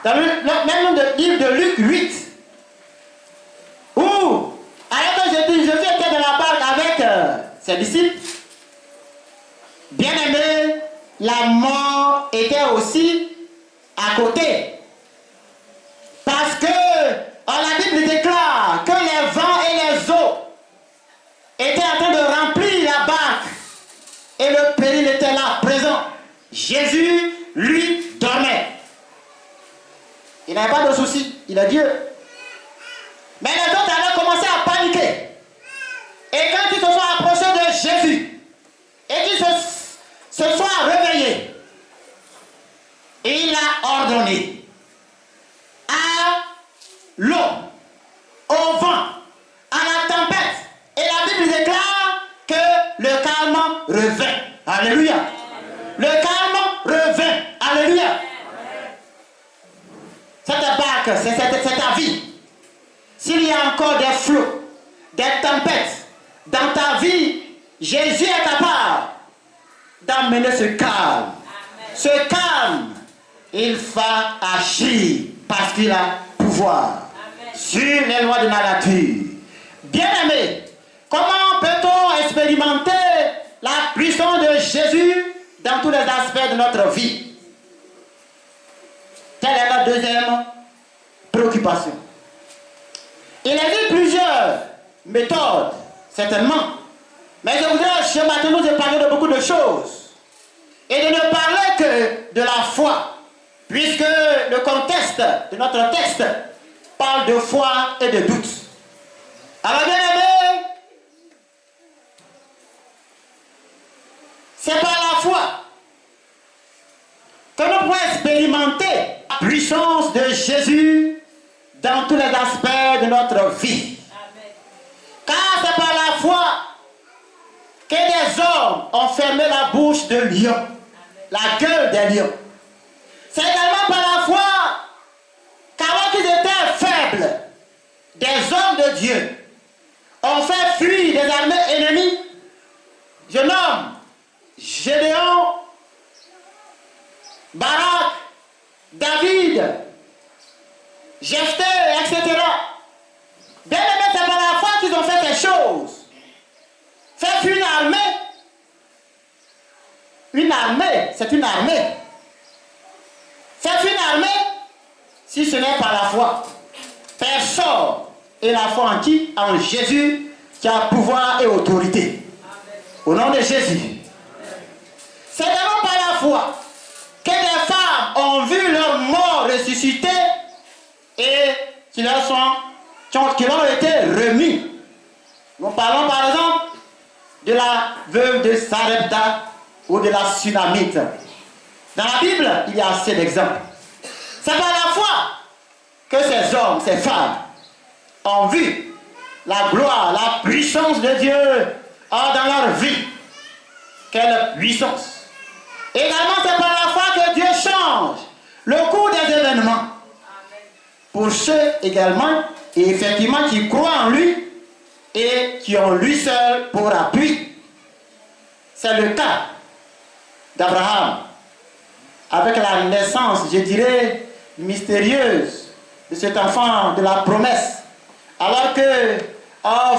dans le même livre de Luc 8, où, alors que Jésus était dans la barque avec ses disciples, bien aimé, la mort était aussi à côté. Parce que la Bible déclare que les vents et les eaux étaient en train de remplir la barque et le péril était là, présent. Jésus, lui, dormait. Il n'avait pas de soucis, il est Dieu. Mais les autres avaient commencé à paniquer. Et quand ils se sont approchés de Jésus, et qu'ils se sont réveillés, il a ordonné à l'eau, au vent, à la tempête. Et la Bible déclare que le calme revint. Alléluia. Le calme revint. Alléluia. Cette barque, c'est ta vie. S'il y a encore des flots, des tempêtes dans ta vie, Jésus est capable d'amener ce calme. Ce calme, il va agir parce qu'il a pouvoir sur les lois de la nature. Bien-aimé, comment peut-on expérimenter la puissance de Jésus dans tous les aspects de notre vie? Telle est la deuxième préoccupation. Il existe plusieurs méthodes, certainement. Mais je voudrais ce matin nous parler de beaucoup de choses. Et de ne parler que de la foi. Puisque le contexte de notre texte parle de foi et de doute. Alors bien aimé, c'est par la foi que nous pouvons expérimenter la puissance de Jésus dans tous les aspects de notre vie. Amen. Car c'est par la foi que des hommes ont fermé la bouche de lion, la gueule des lions. C'est également par la foi qu'alors qu'ils étaient faibles, des hommes de Dieu ont fait fuir des armées ennemies. Je nomme Gédéon, Barak, David, Jephthé, etc. Bien aimé, c'est par la foi qu'ils ont fait ces choses. Faire fuir une armée. Une armée, c'est une armée. Faire fuir une armée, si ce n'est pas la foi. Personne. Et la foi en qui? En Jésus, qui a pouvoir et autorité. Au nom de Jésus. C'est d'abord par la foi que les femmes ont vu leur mort ressusciter et qui leur ont été remis. Nous parlons par exemple de la veuve de Sarepta ou de la Sunamite. Dans la Bible, il y a assez d'exemples. C'est par la foi que ces hommes, ces femmes ont vu la gloire, la puissance de Dieu dans leur vie. Quelle puissance! Également, c'est par la foi que Dieu change le cours des événements. Pour ceux également, et effectivement, qui croient en lui et qui ont lui seul pour appui. C'est le cas d'Abraham, avec la naissance, je dirais, mystérieuse de cet enfant de la promesse. Alors que,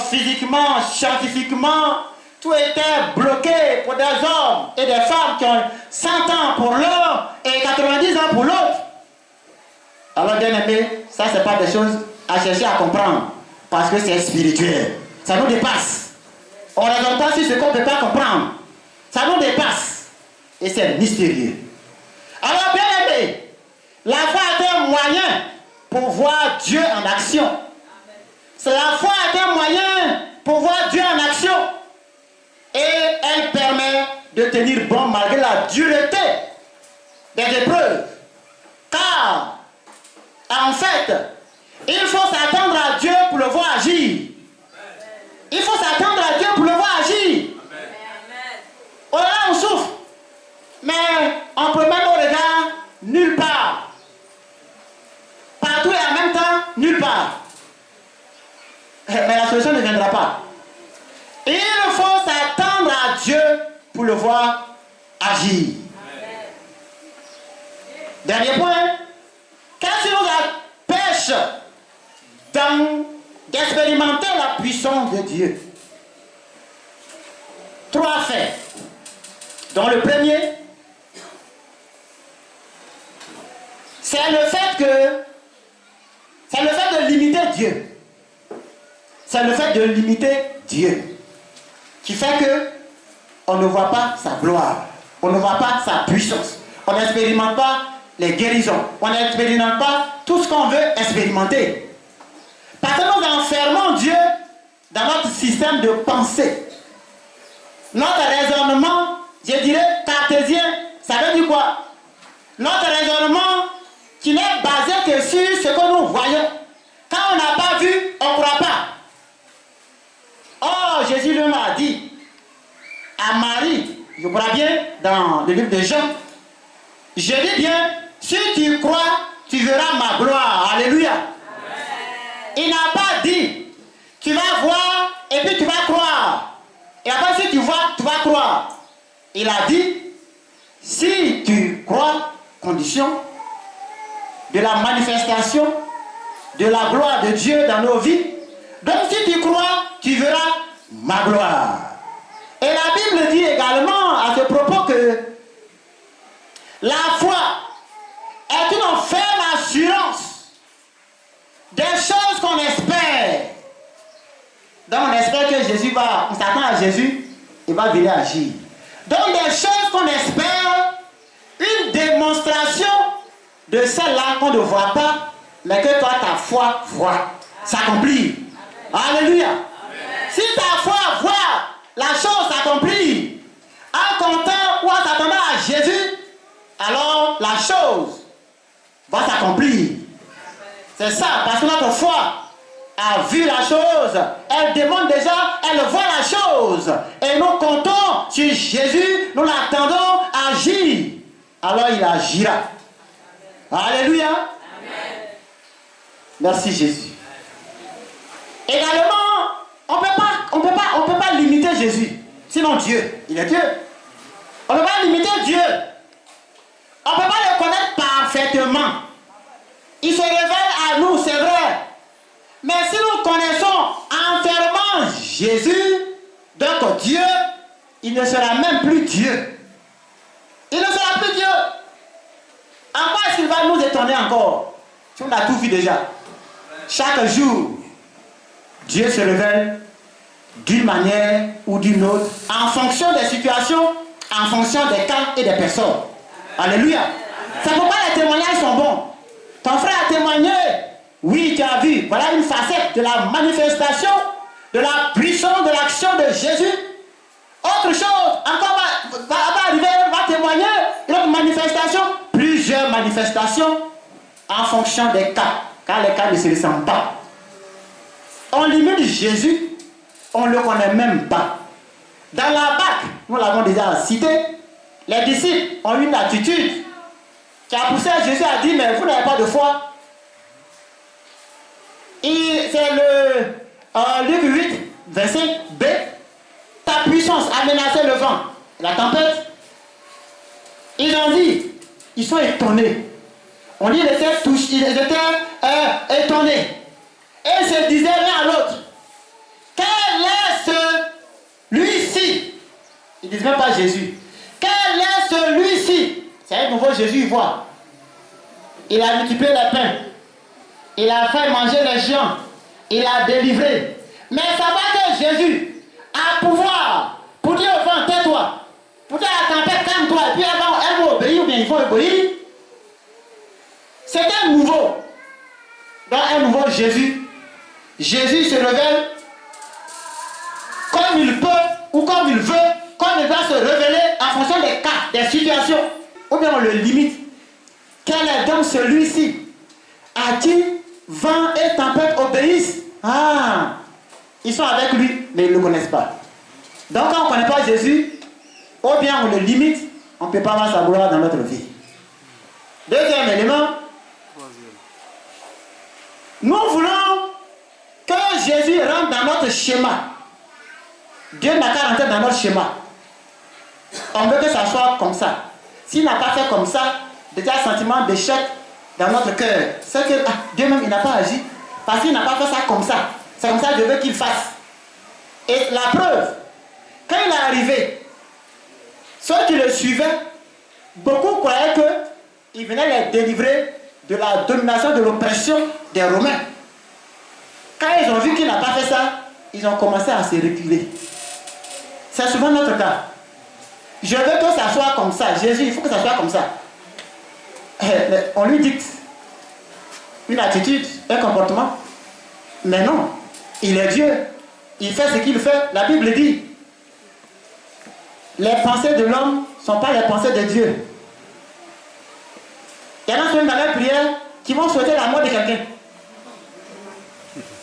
physiquement, scientifiquement, tout était bloqué pour des hommes et des femmes qui ont 100 ans pour l'un et 90 ans pour l'autre. Alors bien aimé, ça c'est pas des choses à chercher à comprendre, parce que c'est spirituel. Ça nous dépasse. On ne raisonne pas sur ce qu'on ne peut pas comprendre. Ça nous dépasse. Et c'est mystérieux. Alors bien aimé, la foi est un moyen pour voir Dieu en action. C'est la foi est un moyen pour voir Dieu en action. Et elle permet de tenir bon malgré la dureté des épreuves. Car, en fait, il faut s'attendre à Dieu pour le voir agir. Il faut s'attendre à Dieu pour le voir agir. Oh là, on souffre. Mais on peut mettre nos regards nulle part. Partout et en même temps, nulle part. Mais la solution ne viendra pas. Il faut s'attendre à Dieu pour le voir agir. Dernier point. Qu'est-ce qui nous empêche d'expérimenter la puissance de Dieu? 3 faits. Dont le premier, c'est le fait de limiter Dieu. C'est le fait de limiter Dieu qui fait que on ne voit pas sa gloire, on ne voit pas sa puissance, on n'expérimente pas les guérisons, on n'expérimente pas tout ce qu'on veut expérimenter. Parce que nous enfermons Dieu dans notre système de pensée. Notre raisonnement, je dirais cartésien, ça veut dire quoi? Notre raisonnement qui n'est basé que sur ce que nous voyons. Quand on n'a pas vu, on ne croit pas. Oh, Jésus lui a dit à Marie, je crois bien dans le livre de Jean, je dis bien, si tu crois, tu verras ma gloire. Alléluia. Il n'a pas dit, tu vas voir et puis tu vas croire. Et après, si tu vois, tu vas croire. Il a dit, si tu crois, condition de la manifestation de la gloire de Dieu dans nos vies. Donc si tu crois, tu verras ma gloire. Et la Bible dit également à ce propos que la foi est une ferme Donc on espère que Jésus va, on s'attend à Jésus, il va venir agir. Donc des choses qu'on espère, une démonstration de celle-là qu'on ne voit pas, mais que toi ta foi voit, s'accomplit. Alléluia. Si ta foi voit la chose s'accomplir, en comptant ou en s'attendant à Jésus, alors la chose va s'accomplir. C'est ça, parce que notre foi a vu la chose, elle demande déjà, elle voit la chose. Et nous comptons sur Jésus, nous l'attendons agir. Alors il agira. Alléluia. Amen. Merci Jésus. Également, on peut pas limiter Jésus. Sinon Dieu, il est Dieu. On ne peut pas limiter Dieu. On ne peut pas le connaître parfaitement. Il se révèle à nous, c'est vrai. Mais si nous connaissons entièrement Jésus, donc Dieu, il ne sera même plus Dieu. Il ne sera plus Dieu. En quoi est-ce qu'il va nous étonner encore? Si on a tout vu déjà. Chaque jour, Dieu se révèle d'une manière ou d'une autre, en fonction des situations, en fonction des cas et des personnes. Alléluia. C'est pourquoi les témoignages sont bons. Ton frère a témoigné. Oui, tu as vu. Voilà une facette de la manifestation, de la puissance de l'action de Jésus. Autre chose, encore va arriver, va témoigner. Une autre manifestation, plusieurs manifestations en fonction des cas, car les cas ne se ressemblent pas. On limite Jésus, on ne le connaît même pas. Dans la barque, nous l'avons déjà cité, les disciples ont eu une attitude qui a poussé Jésus à dire, mais vous n'avez pas de foi. C'est le Luc 8, verset B. Ta puissance a menacé le vent, la tempête. Ils ont dit, ils sont étonnés. On dit, ils étaient étonnés. Et ils se disaient l'un à l'autre, quel est celui-ci? Ils ne disent même pas Jésus. Quel est celui-ci? C'est un nouveau Jésus, il voit. Il a multiplié les pains. Il a fait manger les géants. Il a délivré. Mais savoir que Jésus a pouvoir pour dire au vent, tais-toi. Pour dire à la tempête, calme-toi. Et puis elle va obéir ou bien il faut obéir. C'était nouveau. Dans un nouveau Jésus, Jésus se révèle comme il peut ou comme il veut, comme il va se révéler en fonction des cas, des situations. Ou bien on le limite. Quel est donc celui-ci à qui vent et tempête obéissent? Ah, ils sont avec lui, mais ils ne le connaissent pas. Donc quand on ne connaît pas Jésus, ou bien on le limite, on ne peut pas avoir sa gloire dans notre vie. Deuxième élément, nous voulons que Jésus rentre dans notre schéma. Dieu n'a qu'à rentrer dans notre schéma. On veut que ça soit comme ça. S'il n'a pas fait comme ça, déjà un sentiment d'échec dans notre cœur. C'est que Dieu même, il n'a pas agi. Parce qu'il n'a pas fait ça comme ça. C'est comme ça que je veux qu'il fasse. Et la preuve, quand il est arrivé, ceux qui le suivaient, beaucoup croyaient qu'il venait les délivrer de la domination, de l'oppression des Romains. Quand ils ont vu qu'il n'a pas fait ça, ils ont commencé à se reculer. C'est souvent notre cas. Je veux que ça soit comme ça. Jésus, il faut que ça soit comme ça. On lui dicte une attitude, un comportement. Mais non, il est Dieu. Il fait ce qu'il fait. La Bible dit, les pensées de l'homme ne sont pas les pensées de Dieu. Il y en a même dans la prière qui vont souhaiter la mort de quelqu'un.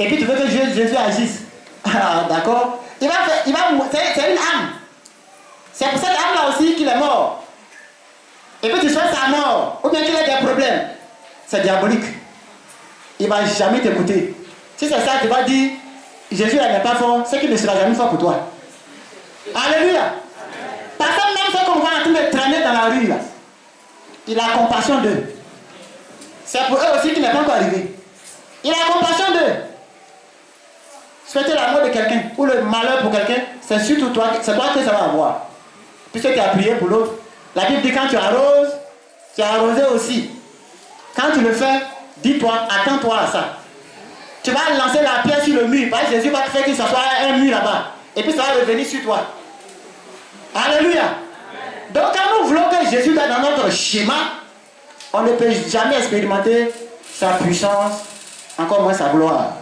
Et puis tu veux que Jésus agisse. Ah, d'accord. C'est une âme. C'est pour cette âme-là aussi qu'il est mort. Et puis tu souhaites sa mort, ou bien qu'il ait des problèmes. C'est diabolique. Il ne va jamais t'écouter. Si c'est ça, tu vas dire, Jésus n'est pas fort, c'est qu'il ne sera jamais fort pour toi. Alléluia. Parce que même ceux qu'on voit en train de traîner dans la rue, là, il a compassion d'eux. C'est pour eux aussi qu'il n'est pas encore arrivé. Il a compassion d'eux. Souhaiter la mort de quelqu'un, ou le malheur pour quelqu'un, c'est surtout toi, c'est toi que ça va avoir. Puisque tu as prié pour l'autre. La Bible dit quand tu arroses, tu as arrosé aussi. Quand tu le fais, dis-toi, attends-toi à ça. Tu vas lancer la pierre sur le mur, parce que Jésus va te faire fait qu'il s'assoit à un mur là-bas. Et puis ça va revenir sur toi. Alléluia. Donc quand nous voulons que Jésus soit dans notre schéma, on ne peut jamais expérimenter sa puissance, encore moins sa gloire.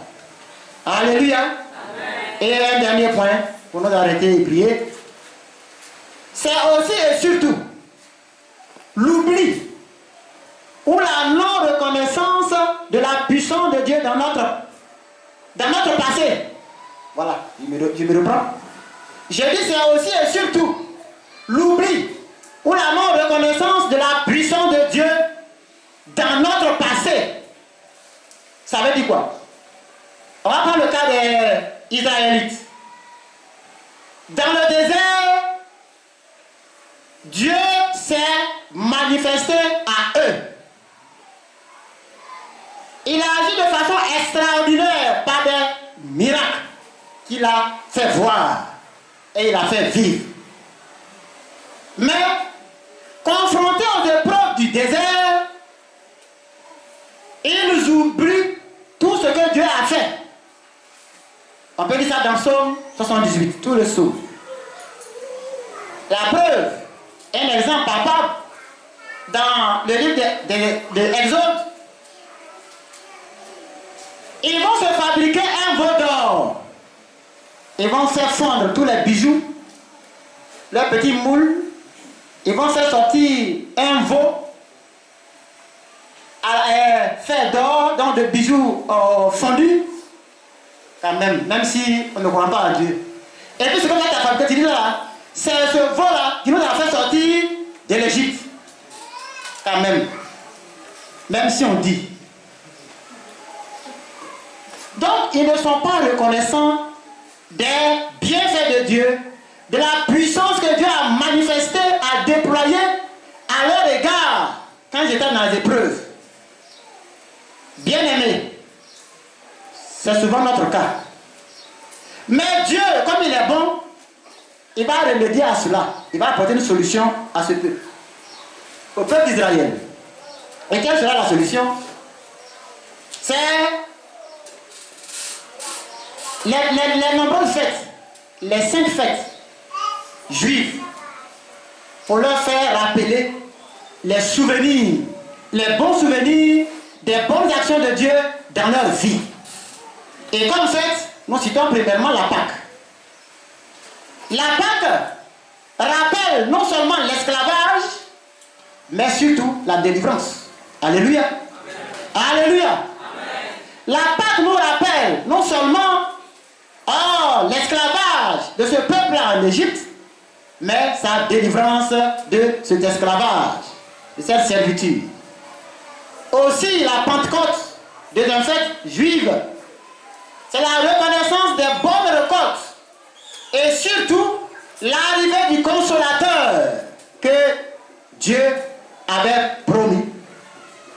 Alléluia. Amen. Et un dernier point, pour nous arrêter et prier. C'est aussi et surtout l'oubli ou la non-reconnaissance de la puissance de Dieu dans notre passé. Voilà, je me reprends. Je dis c'est aussi et surtout l'oubli ou la non-reconnaissance de la puissance de Dieu dans notre passé. Ça veut dire quoi? On va prendre le cas des Israélites. Dans le désert, Dieu s'est manifesté à eux. Il a agi de façon extraordinaire par des miracles qu'il a fait voir et il a fait vivre. Mais, confrontés aux épreuves du désert, ils oublient tout ce que Dieu a fait. On peut dire ça dans Psaume 78, tout le psaume. La preuve, un exemple palpable, dans le livre de Exode, ils vont se fabriquer un veau d'or. Ils vont faire fondre tous les bijoux, leurs petits moules. Ils vont faire sortir un veau fait d'or, donc de bijoux fondus. Quand même si on ne croit pas à Dieu. Et puis ce que tu as fabriqué, tu dis là, c'est ce veau-là qui nous a fait sortir de l'Égypte. Quand même si on dit. Donc, ils ne sont pas reconnaissants des bienfaits de Dieu, de la puissance que Dieu a manifestée, a déployée à leur égard quand ils étaient dans les épreuves. Bien-aimés, c'est souvent notre cas. Mais Dieu, comme il est bon, il va remédier à cela. Il va apporter une solution à ce peuple, au peuple d'Israël. Et quelle sera la solution? C'est les nombreuses fêtes, les 5 fêtes juives, pour leur faire rappeler les souvenirs, les bons souvenirs des bonnes actions de Dieu dans leur vie. Et comme fête, nous citons premièrement la Pâque. La Pâque rappelle non seulement l'esclavage, mais surtout la délivrance. Alléluia. Amen. Alléluia. Amen. La Pâque nous rappelle non seulement l'esclavage de ce peuple-là en Égypte, mais sa délivrance de cet esclavage, de cette servitude. Aussi la Pentecôte des fêtes juives, c'est la reconnaissance des bonnes récoltes et surtout l'arrivée du consolateur que Dieu avait promis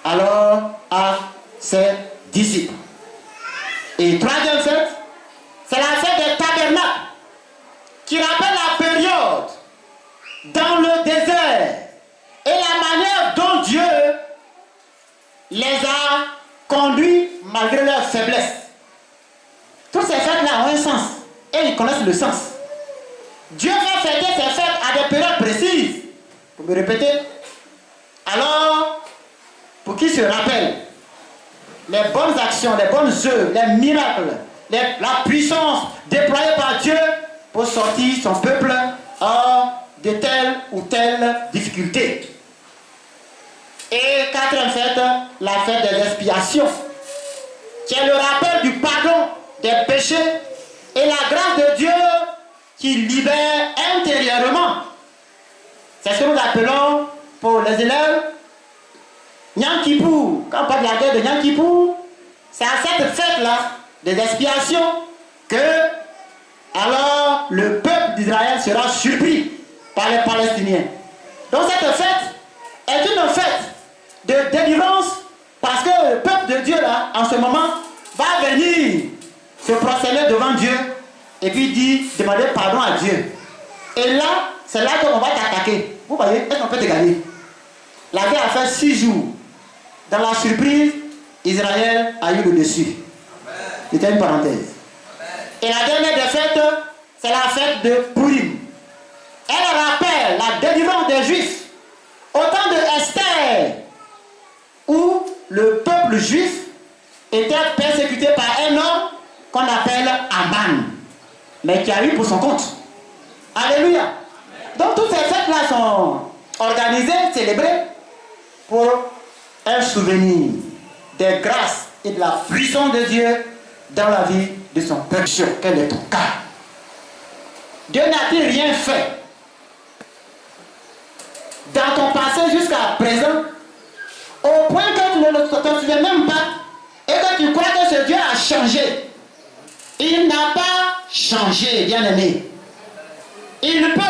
alors à ses disciples. Et troisième fête, c'est la fête des tabernacles qui rappelle la période dans le désert et la manière dont Dieu les a conduits malgré leur faiblesse. Toutes ces fêtes-là ont un sens et ils connaissent le sens. Dieu fait fêter ces fêtes à des périodes précises. Vous me répétez? Alors, pour qu'ils se rappellent les bonnes actions, les bonnes œuvres, les miracles, la puissance déployée par Dieu pour sortir son peuple de telle ou telle difficulté. Et quatrième fête, la fête des expiations, qui est le rappel du pardon des péchés et la grâce de Dieu qui libère intérieurement. C'est ce que nous appelons pour les élèves Yom Kippour. Quand on parle de la guerre de Yom Kippour, c'est à cette fête-là des expiations que alors le peuple d'Israël sera surpris par les Palestiniens. Donc cette fête est une fête de délivrance parce que le peuple de Dieu là, en ce moment, va venir se prosterner devant Dieu et puis demander pardon à Dieu. Et là, c'est là qu'on va t'attaquer. Vous voyez, est-ce qu'on peut te gagner? La guerre a fait 6 jours. Dans la surprise, Israël a eu le dessus. C'était une parenthèse. Et la dernière des fêtes, c'est la fête de Purim. Elle rappelle la délivrance des Juifs au temps de Esther, où le peuple juif était persécuté par un homme qu'on appelle Aman, mais qui a eu pour son compte. Alléluia. Donc toutes ces fêtes-là sont organisées, célébrées pour un souvenir des grâces et de la puissance de Dieu dans la vie de son peuple. Quel est ton cas? Dieu n'a-t-il rien fait dans ton passé jusqu'à présent, au point que tu ne te souviens même pas et que tu crois que ce Dieu a changé? Il n'a pas changé, bien-aimé. Il peut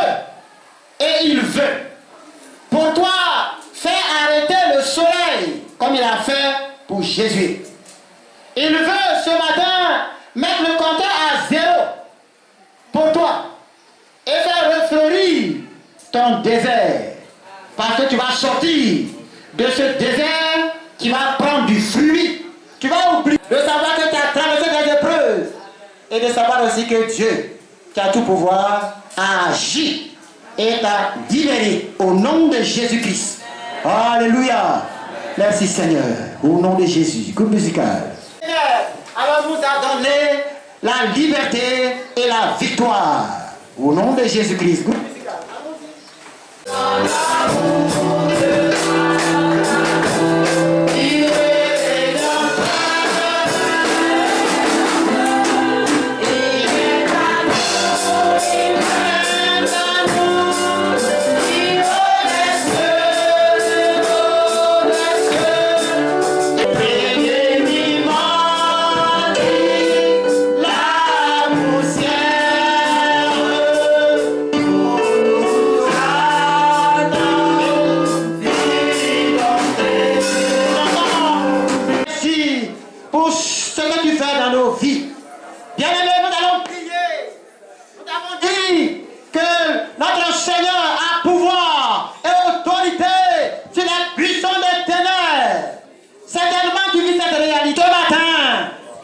et il veut pour toi faire arrêter le soleil comme il a fait pour Jésus. Il veut ce matin mettre le compteur à 0 pour toi et faire refleurir ton désert. Parce que tu vas sortir de ce désert qui va prendre du fruit. Tu vas oublier de savoir que tu as traversé des épreuves et de savoir aussi que Dieu, qui a tout pouvoir, a agi et t'a libéré au nom de Jésus-Christ. Alléluia. Merci Seigneur. Au nom de Jésus. Groupe musical. Seigneur, alors nous a donné la liberté et la victoire. Au nom de Jésus-Christ. Groupe musical.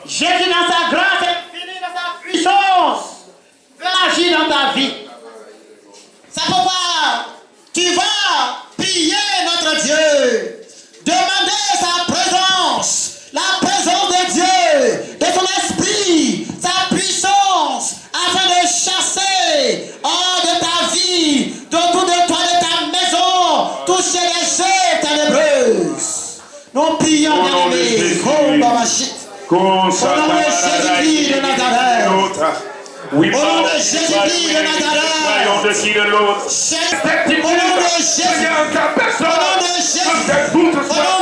Jésus dans sa grâce et fini dans sa puissance veut agir dans ta vie. C'est pourquoi tu vas prier notre Dieu, demander sa présence, la présence de Dieu, de son esprit, sa puissance, afin de chasser hors de ta vie, autour de toi, de ta maison, toucher les œuvres ténébreuses. Nous prions, bien-aimés, au nom de Jésus-Christ de Nazareth. Oui, au nom de Jésus-Christ de Nazareth. Au nom de Jésus. Au nom de Jésus. Au nom de Jésus. Au nom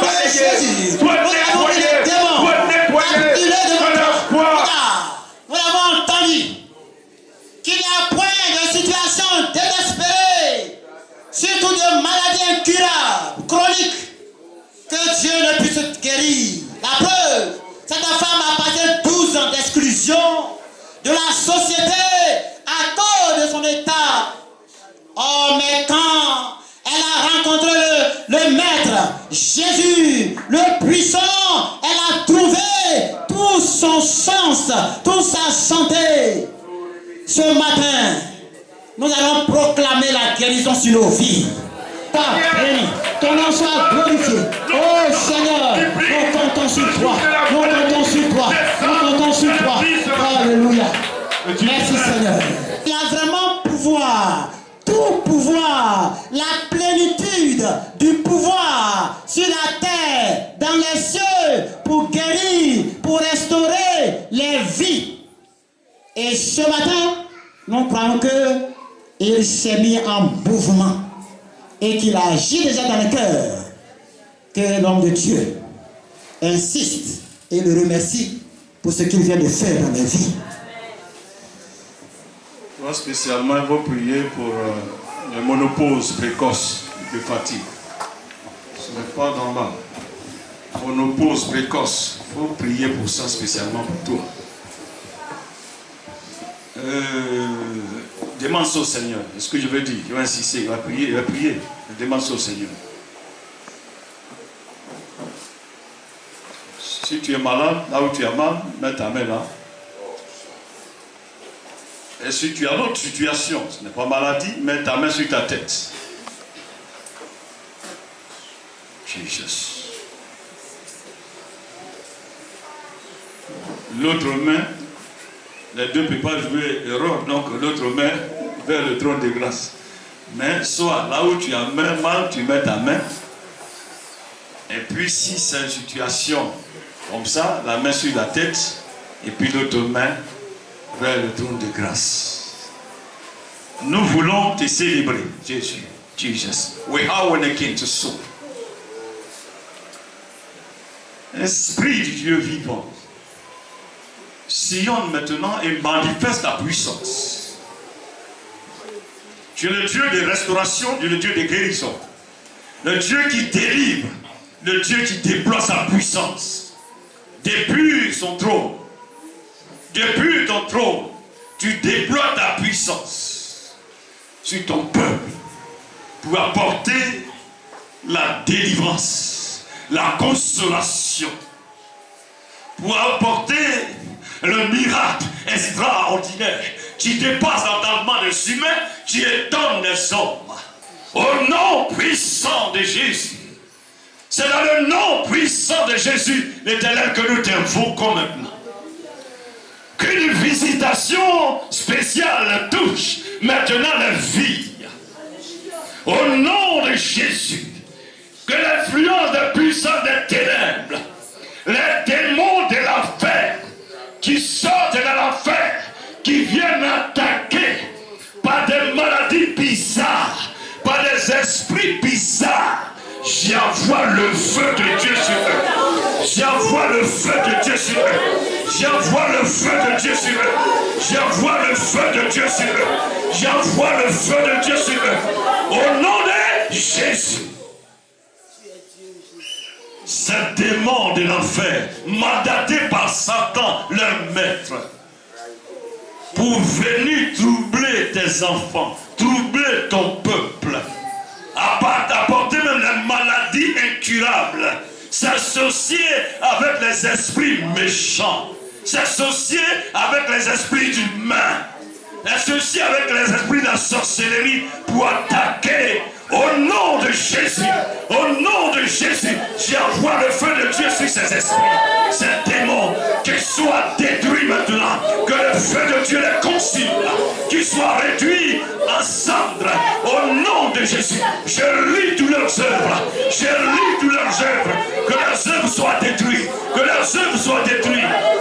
de Jésus. Nous avons vu les démons acculés de notre foi. Nous avons entendu qu'il n'y a point de situation désespérée, surtout de maladies incurables, chroniques, que Dieu ne puisse guérir. La preuve, cette femme a passé 12 ans d'exclusion de la société à cause de son état. Oh, mais quand elle a rencontré le Maître, Jésus, le puissant, elle a trouvé tout son sens, toute sa santé. Ce matin, nous allons proclamer la guérison sur nos vies. Ton nom soit glorifié. Oh Seigneur, nous comptons sur toi. Nous comptons sur toi. Nous comptons sur toi. Alléluia. Merci Seigneur. Il a vraiment pouvoir, tout pouvoir, la plénitude du pouvoir sur la terre, dans les cieux, pour guérir, pour restaurer les vies. Et ce matin, nous croyons qu'il s'est mis en mouvement et qu'il agit déjà dans le cœur, que l'homme de Dieu insiste et le remercie pour ce qu'il vient de faire dans la vie. Moi spécialement, il faut prier pour les monopauses précoces de fatigue. Ce n'est pas normal. Monopause précoce, il faut prier pour ça spécialement pour toi. Demande ça au Seigneur. C'est ce que je veux dire. Il va insister, il va prier, il va prier. Demande ça au Seigneur. Si tu es malade, là où tu as mal, mets ta main là. Et si tu as une autre situation, ce n'est pas maladie, mets ta main sur ta tête. Jesus. L'autre main, les deux ne peuvent pas jouer erreur, donc l'autre main vers le trône de grâce. Mais soit là où tu as main mal, tu mets ta main. Et puis si c'est une situation comme ça, la main sur la tête, et puis l'autre main vers le trône de grâce. Nous voulons te célébrer, Jésus. Jesus. We are one again to soul. Esprit du Dieu vivant, sillonne maintenant et manifeste ta puissance. Tu es le Dieu de restauration, tu es le Dieu de guérison. Le Dieu qui délivre, le Dieu qui déploie sa puissance. Depuis son trône, depuis ton trône, tu déploies ta puissance sur ton peuple pour apporter la délivrance, la consolation, pour apporter le miracle extraordinaire qui dépasse l'entendement des humains, qui étonne les hommes. Au nom puissant de Jésus. C'est dans le nom puissant de Jésus, l'Éternel, que nous t'invoquons maintenant. Qu'une visitation spéciale touche maintenant la vie. Au nom de Jésus, que l'influence de puissance des ténèbres, les démons de l'enfer, qui sortent de l'enfer, qui viennent attaquer par des maladies bizarres, par des esprits bizarres, j'envoie le feu de Dieu sur eux. J'envoie le feu de Dieu sur eux. J'envoie le feu de Dieu sur eux. J'envoie le feu de Dieu sur eux. J'envoie le feu de Dieu sur eux. Au nom de Jésus. Ces démons de l'enfer, mandatés par Satan, leur maître, pour venir troubler tes enfants, troubler ton peuple, apporter même les maladies incurables, s'associer avec les esprits méchants, s'associer avec les esprits du mal, s'associer avec les esprits de la sorcellerie pour attaquer. Au nom de Jésus, j'envoie le feu de Dieu sur ces esprits, ces démons, qu'ils soient détruits maintenant, que le feu de Dieu les consume, qu'ils soient réduits en cendres. Au nom de Jésus, je lis toutes leurs œuvres, que leurs œuvres soient détruites,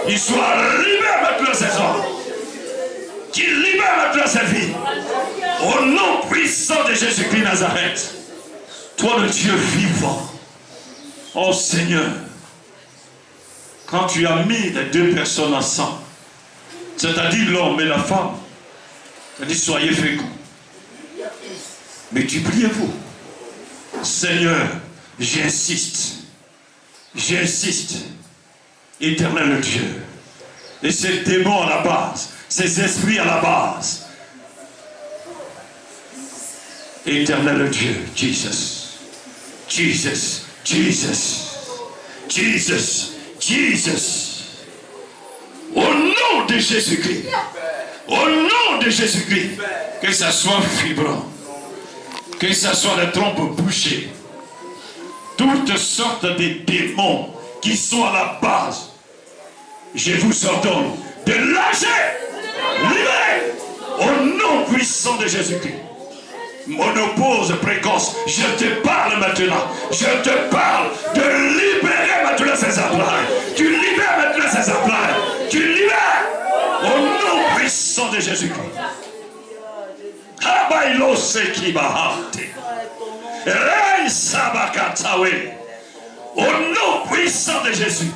ils soient libérés maintenant ces hommes, qu'ils libèrent maintenant ces vies. Au nom puissant de Jésus-Christ Nazareth, toi le Dieu vivant, oh Seigneur, quand tu as mis les deux personnes ensemble, c'est-à-dire l'homme et la femme, tu as dit soyez féconds, multipliez-vous. Seigneur, j'insiste, éternel Dieu, et ces démons à la base, ces esprits à la base, éternel Dieu, Jesus, au nom de Jésus-Christ, que ça soit fibrant, que ça soit des trompes bouchées, toutes sortes de démons qui sont à la base, je vous ordonne de lâcher, libérer, au nom puissant de Jésus-Christ. Monopause précoce, je te parle maintenant, je te parle de libérer maintenant ces appareils, tu libères maintenant ces appareils, tu libères au nom puissant de Jésus-Christ. Abailo sekibahate, rei sabakatawe, au nom puissant de Jésus.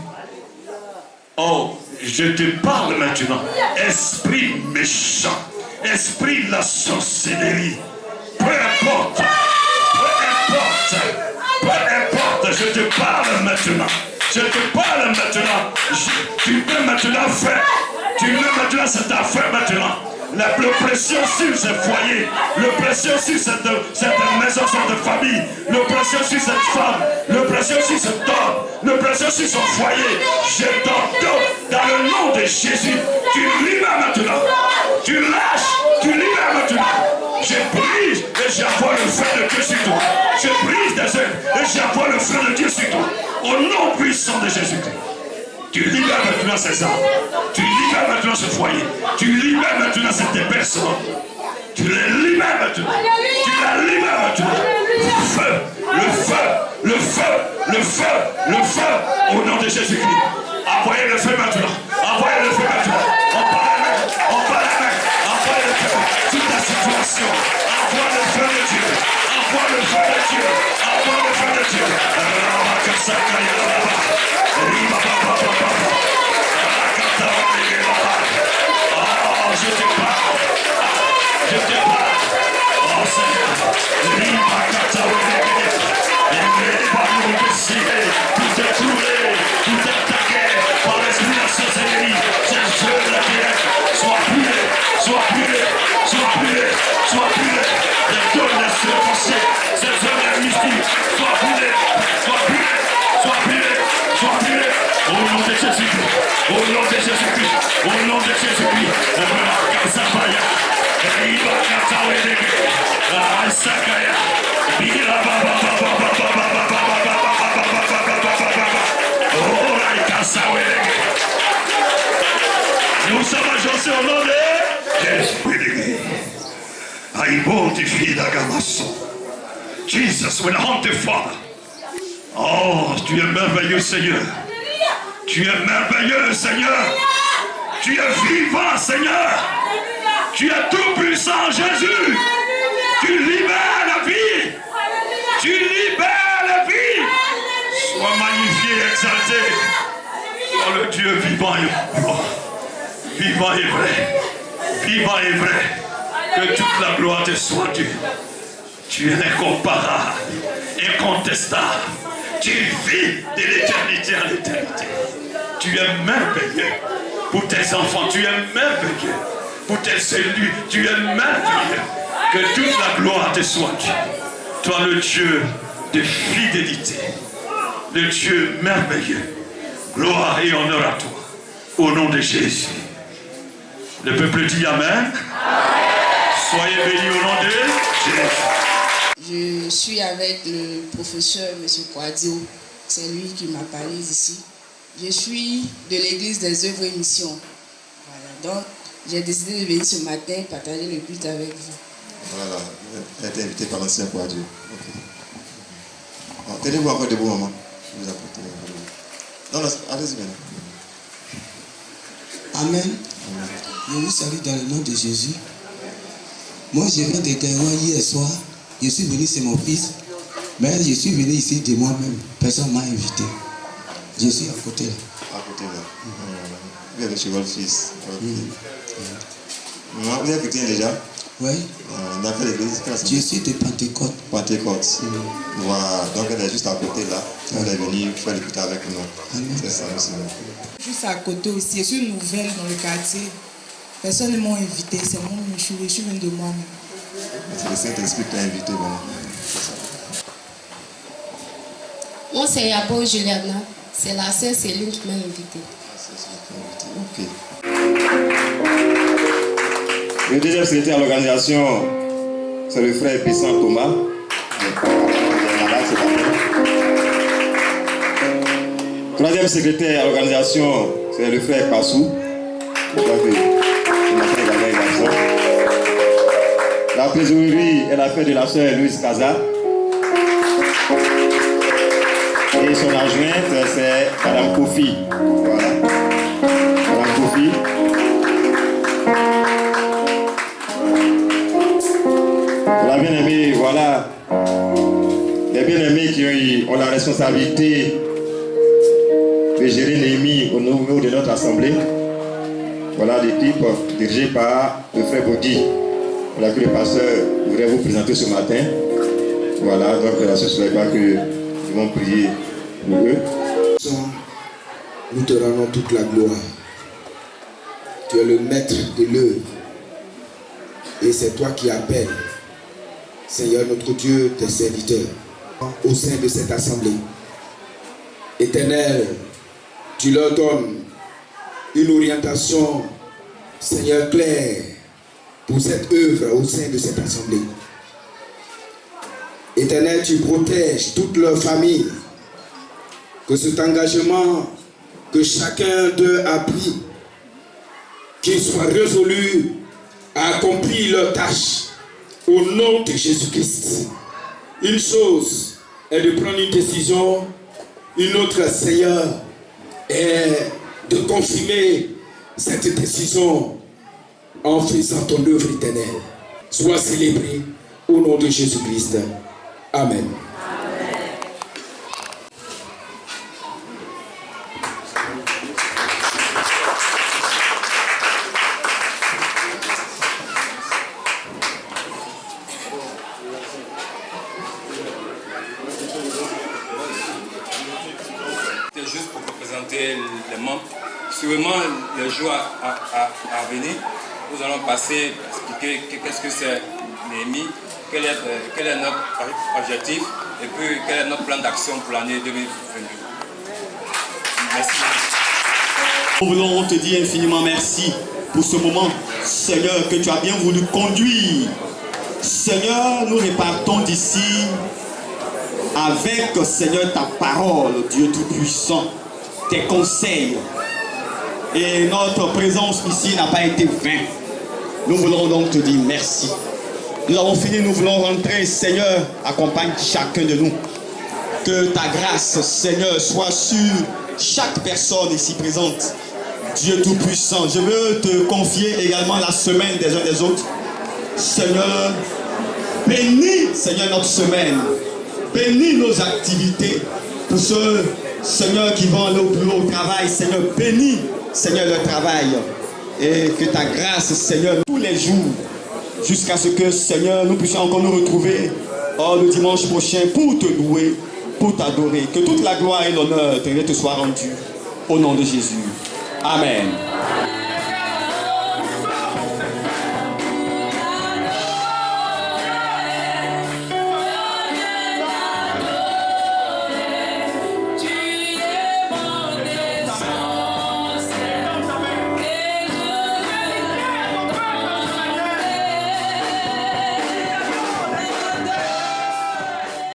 Oh, je te parle maintenant, esprit méchant, esprit de la sorcellerie. Peu importe, je te parle maintenant. Tu peux maintenant faire, cette affaire maintenant. L'oppression sur ce foyer, l'oppression sur cette maison, cette famille, l'oppression sur cette femme, l'oppression sur cet homme, l'oppression sur son foyer. Je t'ordonne dans le nom de Jésus, tu libères maintenant, tu lâches de Jésus-Christ. Tu libères maintenant ces âmes. Tu libères maintenant ce foyer. Tu libères maintenant cette personne. Tu les libères maintenant. Tu la libères maintenant. Le feu, le feu, le feu, le feu, le feu. Au nom de Jésus-Christ. Envoyez le feu maintenant. Envoyez le feu maintenant. On parle avec. Envoyez le feu. Toute la situation. Envoie le feu de Dieu. Envoie le feu de Dieu. Envoie le feu de Dieu. Oh, je te parle. Je te parle. Oh Seigneur. Tout est trouvé. Tout est attaqué par l'esprit de sorcellerie. Ces jeux de la terre. Sois brûlé. Sois brûlé. Sois brûlé. Sois brûlé. Les dons de ce conseil. Ces œuvres mystiques. Sois brûlé. Sois brûlé. Sois brûlé. Sois brûlé. Au nom de Jésus-Christ. Au nom de Jésus-Christ. Au nom de Jésus-Christ. On me marque à Zapaya. Riba Katawedege. Asakaya. Bira Baba Baba Baba Baba Baba. Oh, Raikasawedege. Nous sommes agencés au nom de Jésus. Aïbontifi d'Agamasso. Jesus will hunt the Father. Oh, tu es merveilleux, Seigneur. Tu es merveilleux, Seigneur. Tu es vivant, Seigneur. Tu es tout puissant, Jésus. Tu libères la vie. Tu libères la vie. Sois magnifié, exalté. Sois le Dieu vivant et vrai. Vivant et vrai. Vivant et vrai. Que toute la gloire te soit due. Tu es incomparable, incontestable. Tu vis de l'éternité à l'éternité. Tu es merveilleux pour tes enfants. Tu es merveilleux pour tes élus. Tu es merveilleux. Que toute la gloire te soit due. Toi le Dieu de fidélité. Le Dieu merveilleux. Gloire et honneur à toi. Au nom de Jésus. Le peuple dit Amen. Soyez bénis au nom de Jésus. Je suis avec le professeur M. Quadio. C'est lui qui m'a parlé ici. Je suis de l'église des œuvres et missions. Voilà, donc j'ai décidé de venir ce matin partager le culte avec vous. Voilà, elle a été invitée par l'ancien Quadio. Okay. Tenez-vous encore debout, maman. Je vous apporte. Non, allez-y bien. Amen. Je vous salue dans le nom de Jésus. Moi, je viens de Taïwan hier soir. Je suis venu, c'est mon fils. Mais je suis venu ici de moi-même. Personne ne m'a invité. Je suis à côté là. À côté là. Vous êtes chez votre fils. Vous êtes chrétien déjà? Oui. Dans quelle église? Je suis de Pentecôte. Pentecôte. Voilà. Donc elle est juste à côté là. Elle est venue faire l'écoute avec nous. C'est ça, monsieur. Juste à côté aussi. Je suis nouvelle dans le quartier. Personne ne m'a invité. C'est moi, je suis venue de moi-même. C'est le Saint-Esprit qui t'a invité. Bon. Moi, c'est Yabo Juliana. C'est la sœur Céline qui m'a invité. Ok. Le deuxième secrétaire à l'organisation, c'est le frère Puissant Thomas. Troisième secrétaire à l'organisation, c'est le frère Passou. La trésorerie est l'affaire de la sœur Louise Kaza. Et son adjointe, c'est Madame Kofi. Voilà. Madame Kofi. Voilà, bien aimé, voilà. Les bien-aimés qui ont la responsabilité de gérer Néhémie au niveau de notre assemblée. Voilà l'équipe dirigée par le frère Bodi. Voilà que le pasteur voudrait vous présenter ce matin. Voilà, donc ce ne serait pas que nous vont prier pour eux. Nous te rendons toute la gloire. Tu es le maître de l'œuvre. Et c'est toi qui appelles, Seigneur notre Dieu, tes serviteurs, au sein de cette assemblée. Éternel, tu leur donnes une orientation, Seigneur, claire pour cette œuvre au sein de cette assemblée. Éternel, tu protèges toute leur famille, que cet engagement que chacun d'eux a pris, qu'ils soient résolus à accomplir leur tâche au nom de Jésus-Christ. Une chose est de prendre une décision, une autre, Seigneur, est de confirmer cette décision en faisant ton œuvre éternelle. Sois célébré au nom de Jésus-Christ. Amen. C'était juste pour représenter les membres. Sûrement, le jour à venir, nous allons passer, expliquer qu'est-ce que c'est Néhémie, quel est notre objectif et puis quel est notre plan d'action pour l'année 2022. Merci. Nous voulons te dire infiniment merci pour ce moment, Seigneur, que tu as bien voulu conduire. Seigneur, nous repartons d'ici avec, Seigneur, ta parole, Dieu Tout-Puissant, tes conseils. Et notre présence ici n'a pas été vaine. Nous voulons donc te dire merci. Nous avons fini, nous voulons rentrer. Seigneur, accompagne chacun de nous. Que ta grâce, Seigneur, soit sur chaque personne ici présente. Dieu Tout-Puissant, je veux te confier également la semaine des uns des autres. Seigneur, bénis, Seigneur, notre semaine. Bénis nos activités. Pour ceux, Seigneur, qui vont aller au boulot, au travail, Seigneur, bénis, Seigneur, le travail. Et que ta grâce, Seigneur, tous les jours, jusqu'à ce que, Seigneur, nous puissions encore nous retrouver le dimanche prochain pour te louer, pour t'adorer. Que toute la gloire et l'honneur te soient rendus au nom de Jésus. Amen.